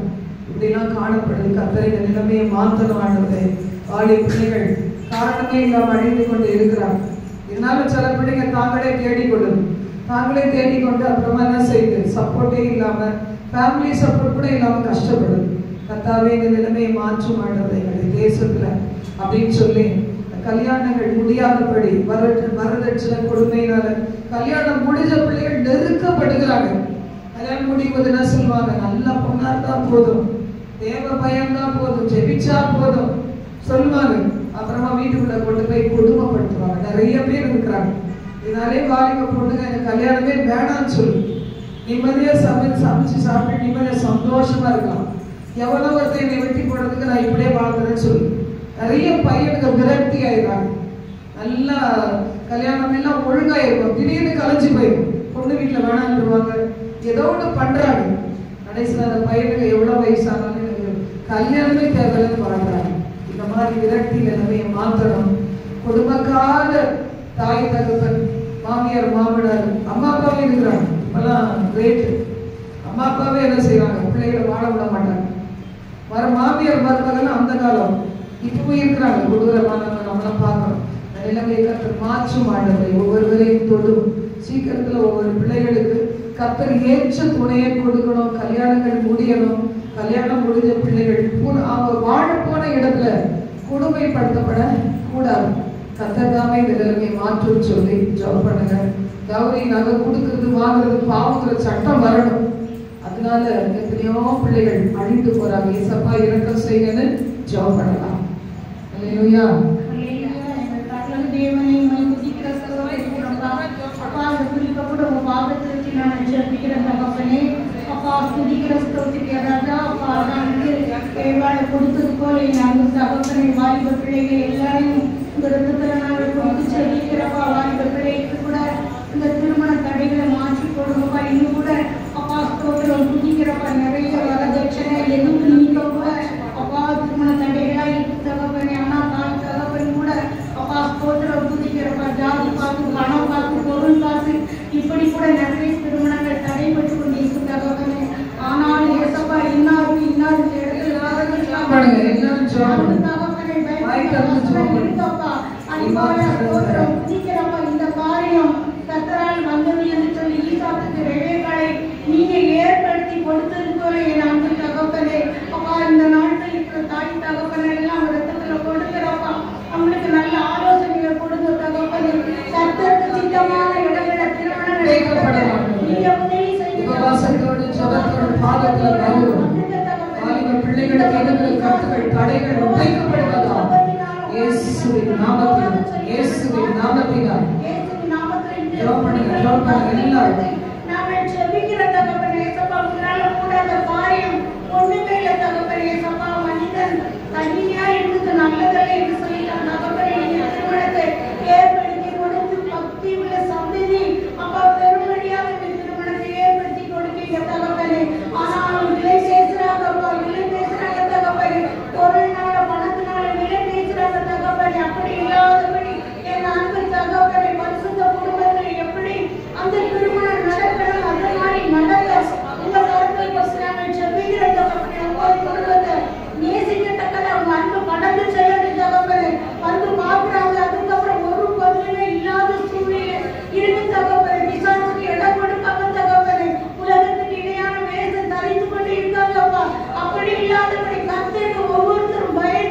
இப்படிலாம் காணப்படுது. கர்த்தர் இந்த நிலைமையை மாற்றணும் ஆண்டவரே. வாழை பிள்ளைகள் காரணமே இல்லாம அழிந்து கொண்டு இருக்கிறாங்க. இதனால சில பிள்ளைங்க தாங்களே தேடிக்கொண்டு அப்புறமா என்ன செய்யுது, சப்போர்ட்டே இல்லாம, ஃபேமிலி சப்போர்ட் கூட இல்லாம கஷ்டப்படுது. கர்த்தாவே இந்த நிலைமையை மாற்றும் ஆண்டவரே எங்களுடைய தேசத்துல அப்படின்னு சொல்லி கல்யாணங்கள் முடியாதபடி வரதட்சணை கொடுமையினால கல்யாணம் முடிஞ்ச பிள்ளைகள் நெருக்கப்படுகிறாங்க. கல்யாணம் முடிவது என்ன சொல்லுவாங்க, நல்ல பொண்ணா தான் போதும், தேவ பயம்தான் போதும், ஜெபிச்சா போதும் சொல்லுவாங்க. அப்புறமா வீட்டுக்குள்ள கொண்டு போய் கொடுமைப்படுத்துவாங்க. நிறைய பேர் இருக்கிறாங்க. இதனாலே வாலிப பொண்ணுங்க எனக்கு கல்யாணமே வேணாம்னு சொல்லு, நிம்மதியா சமைச்சு சாப்பிட்டு நிம்மதியா சந்தோஷமா இருக்கலாம். எவ்வளவு ஒருத்தர் என்னை வெட்டி போடுறதுக்கு நான் இப்படியே வாழ்றேன்னு சொல்லு. நிறைய பையனுக்கு விரக்தி ஆயிடுறாங்க. நல்லா கல்யாணம் எல்லாம் ஒழுங்கா இருக்கும், திடீர்னு கலைஞ்சு போயிடும். பொண்ணு வீட்டுல வேணான்னுருவாங்க, ஏதோ ஒண்ணு பண்றாங்க. கடைசியில் அந்த பையனுக்கு எவ்வளவு வயசானாலும் கல்யாணமே தேவையில்லைன்னு வாழ்றாங்க. இந்த மாதிரி விரக்தி நிலைமையை மாற்றணும். குடும்பக்கால தாய் தகப்பன், மாமியார் மாமனார், அம்மா அப்பாவே இருக்கிறாங்க. இப்பெல்லாம் ரேட்டு அம்மா அப்பாவே என்ன செய்வாங்க, பிள்ளைகளை வாழ விட மாட்டாங்க. வர மாமியார் மருமகள் அந்த காலம் இப்பவும் இருக்கிறாங்க. கொடூரமானவங்க நம்மளாம் பார்க்கணும். நிலைமையை கர்த்தர் மாற்றும் ஆண்டவரை ஒவ்வொருவரையும் தொடும். சீக்கிரத்துல ஒவ்வொரு பிள்ளைகளுக்கு கர்த்தர் ஏற்ற துணையை கொடுக்கணும். கல்யாணங்கள் முடியணும். கல்யாணம் முடிஞ்ச பிள்ளைகள் அவங்க வாழ போன இடத்துல கொடுமைப்படுத்தப்பட கூடாது. கர்த்தர் தாமே இந்த நிலைமையை மாற்றும் சொல்லி ஜெபம் பண்ணுங்க. கௌரி நகை கொடுக்கறது வாங்குறது பாவங்கிற சட்டம் வரணும். அதனால எத்தனையோ பிள்ளைகள் அழிந்து போறாங்க. ஏசப்பா இரக்கம் செய்யன்னு ஜெபம் பண்ணலாம். அல்லேலூயா. தேவனை மகிமைப்படுத்துகிற சகோதரர்களே, அப்பா அந்த குறிப்பை கூட உங்க பாதத்திற்கு நான் ஜெபிக்கிறேன் தகப்பனே. அப்பா துதிக்கிற ஸ்தோத்திரிக்கிற ராஜா, அப்பா நான் ஏவாளை கொடுத்தது போல நாங்கள் தகப்பனை வாலிப பிள்ளைகள் எல்லாரையும் இந்த இடத்துல நாங்கள் கொடுத்து ஜெபிக்கிறப்பா. வாலிப பிள்ளைகளுக்கு கூட இந்த திருமண தடைகளை மாற்றி கொடுங்கப்பா. இன்னும் கூட அப்பா ஸ்தோத்திரம் துதிக்கிறப்பா. நிறைய வரதட்சணை எதுவும் நீங்க கூட அப்பா திருமண தடைகளாக இருக்கு தகப்பனே. ஆனால் நான் தகப்பன் கூட அப்பா ஸ்தோத்திரம் துதிக்கிறப்பா. ஜாதி பார்த்து, பணம் பார்த்து, பொருள் பார்த்து இப்படி கூட நிறைய திருமணங்கள் தடைபட்டு கொண்டு இருக்கு தகப்பனே. ஆனால் ஏசப்பா இன்னாரு இந்த இடத்துல இருக்கப்பா. அன்பான ஸ்தோத்திரம் துதிக்கிறப்பா. இந்த காரியம் கர்த்தரால் வந்தது என்று சொல்லி ஈசாத்துக்கு ரெபேக்காளை நீங்க ஏற்படுத்தி கொடுத்தது போல என் அன்பு தகப்பனே. அப்பா இந்த நாட்டில் இருக்கிற தாய் தகப்பனை எல்லாம் ரத்தத்துல கொடுக்கிறப்பா. அவங்களுக்கு நல்ல ஆலோசனைகள் கொடுங்க தகப்பனே. கர்த்தருக்கு சித்தமான இடங்களை திருமணங்களை நீங்க உதவி செய்யுங்க. பிள்ளைகளுக்கு இடங்கள் கருத்துக்கள் தடைகள் உடைக்கப்படுவதாக இயேசுவின் நாமத்தினால் நாங்கள் ஜெபிக்கிற தகப்பனே. ஏசப்பா உங்களால கூடாத காரியம் ஒண்ணுமே இல்லை தகப்பனே. ஏசப்பா மனிதன் தனியா இருந்தது நல்லதல்ல என்று சொல்லிட்டான் தகப்பனே. நீங்க திருமணத்தை ஏற்படுத்தி கொடுத்து பக்தி உள்ள சந்ததி அப்பா பெருமடியாக திருமணத்தை ஏற்படுத்தி கொடுப்பீங்க தகப்பனே. ஆனால் விலை பேசுறாங்கப்பா, விலை பேசுறாங்க தகப்பனே. பொருள்னால பணத்தினால விலை பேசுறாங்க தகப்பனே. அப்படி இல்லாதபடி என் அன்பு தகப்பனே பரிசுத்த குடும்பத்தில் எப்படி அந்த திருமணம் நடக்கணும் அந்த மாதிரி நடக்க உங்க கருத்தை நாங்கள் ஜெபிக்கிற தகப்பனே. உங்க குடும்பத்தை நேசிக்கத்தக்கத அவங்க அன்பு கடந்து செல்லணும் தகப்பனே. வந்து பார்க்குறாங்க, அதுக்கப்புறம் ஒரு பதிலுமே இல்லாத சூழ்நிலை இருக்கு தகப்பனே. விசாரிச்சுக்கு இடம் கொடுப்பாங்க தகப்பனே. உலகத்துக்கு இணையான வேஷம் தரித்து கொண்டு இருக்காங்கப்பா. அப்படி இல்லாதபடி கர்த்தருக்கு ஒவ்வொருத்தரும் பயந்து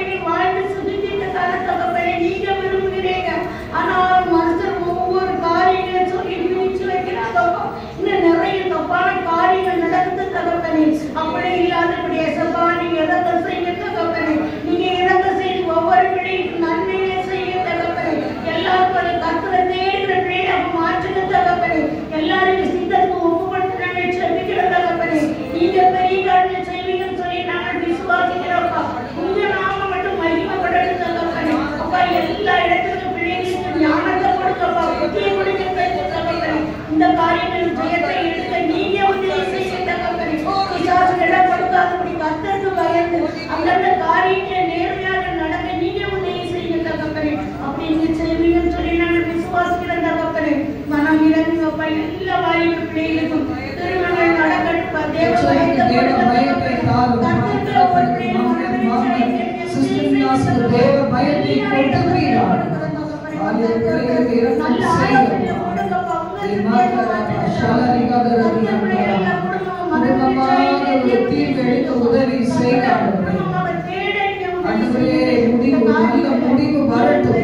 வாழ்க்கையில் வாழ்ந்து சுகித்திட்டு தர தகப்பனே நீங்க விரும்புகிறீங்க. ஆனால் மனுஷர் ஒவ்வொரு காரியங்களை சொல்லி நினைச்சு வைக்கிறாங்கப்பா. இன்னும் நிறைய தப்பான காரியங்கள் நடந்து தகப்பனே. அப்படி இல்லாதபடி ஏசப்பா நீங்க இறக்க செய்ய தகப்பனே. நீங்க இறக்க செய்து ஒவ்வொரு பிள்ளைக்கும் நன்மையை செய்ய தகப்பனே. எல்லாருக்கும் கர்த்தரை தேடுகிற பிள்ளையை மாற்றுங்க தகப்பனே. எல்லாருக்கும் சித்தத்துக்கு ஒப்புப்படுத்த நாங்கள் செபிக்கிற தகப்பனே. நீங்க பெரிய காரியங்கள் செய்வீங்கன்னு சொல்லி நாங்கள் விசுவாசிக்கிறோம்ப்பா. உங்க நாம மட்டும் மகிமைப்படணும் தகப்பனே. அப்பா எல்லா இடத்துக்கும் பிள்ளைங்களுக்கு ஞானத்தை கொடுக்கப்பா, புத்தியை கொடுக்க தகப்பனே. இந்த காரியங்கள் ஜெயத்தை எடுக்க நீங்க உதவி செய்ய தகப்பனே. பிசாசு இடப்படுத்தாதபடி கர்த்தருக்கு பயந்து அந்தந்த காரியங்களை நேர்மையாக நடக்க நீங்க உதவி செய்ய தகப்பனே. அப்படி நீங்க செய்வீங்கன்னு சொல்லி நாங்கள் விசுவாசிக்கிறோம் தகப்பனே. மனம் இறங்குங்கப்பா எல்லா வாலிப பிள்ளைகளுக்கும் திருமணங்கள் நடக்கட்டுப்பா. தேவ பயத்தை தாரும். கர்த்தருக்கு ஒவ்வொரு பிள்ளையும் தேவ பயத்தை கொடுக்கிறீர்கள். ஆலே பிள்ளைகளுக்கு இரக்கம் செய்யுங்கள். உதவி செய்கிறார்கள். முடிவு நல்ல முடிவு வரட்டும்.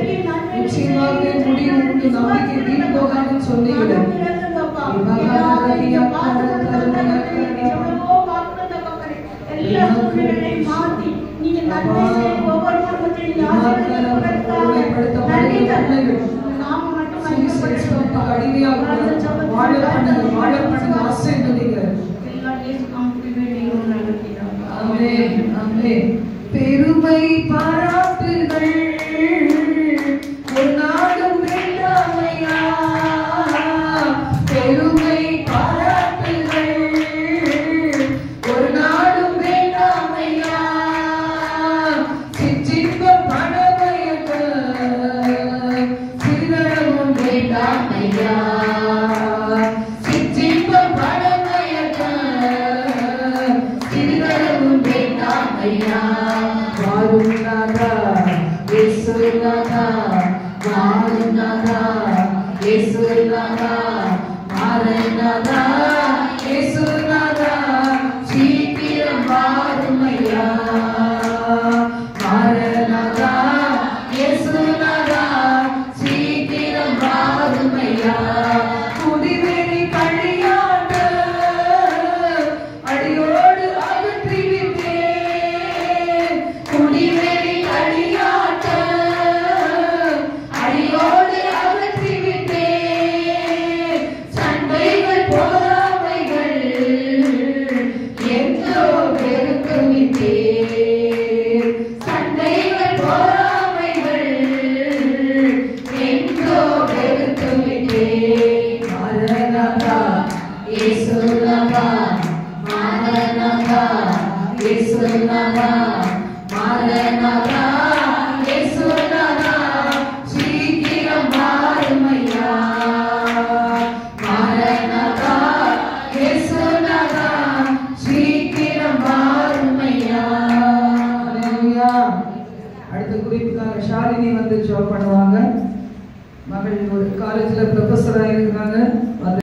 நிச்சயமாக முடிவு உண்டு. நம்பிக்கை வீண் போகாதுன்னு சொன்னீங்க. பெருமை பாராட்டுகள் ஒரு நாடும் வேண்டாமையா. பெருமை பாராட்டுகள் ஒரு நாடும் வேண்டாமையா. சிற்றின்ப பணமயக்க சிறிதளவும் வேண்டாமையா. சிற்றின்ப பணமயக்க சிறிதளவும் வேண்டாமையா. வாருநாதா இயேசுநாதா, வாருநாதா இயேசுநாதா, மாறநாதா இயேசுநாதா, சீக்கிரம் வாருமையா. மாறநாதா இயேசுநாதா, சீக்கிரம் வாருமையா. குடிவெறி கழியாண்ட அடியோடு அகற்றிவிட்டே. குடிவெறி கழியாட்ட அடியோடு அகற்றிவிட்டே. சண்டைகள் போராமைகள் எங்கோ பெருக்குவிட்டே. சண்டைகள் போராமைகள் எங்கோ பெருக்குவிட்டே. மாறநாதா இயேசுநாதா, மாறநாதா இயேசுநாதா, மாறநாதா இயேசுநாதா, சீக்கிரம் வாருமையா. மாறநாதா இயேசுநாதா, சீக்கிரம் வாருமையா. ஹல்லேலூயா. அடுத்த குறிப்புக்காக ஷாலினி வந்து ஜெபம் பண்ணுவாங்க. மகள் ஒரு காலேஜ்ல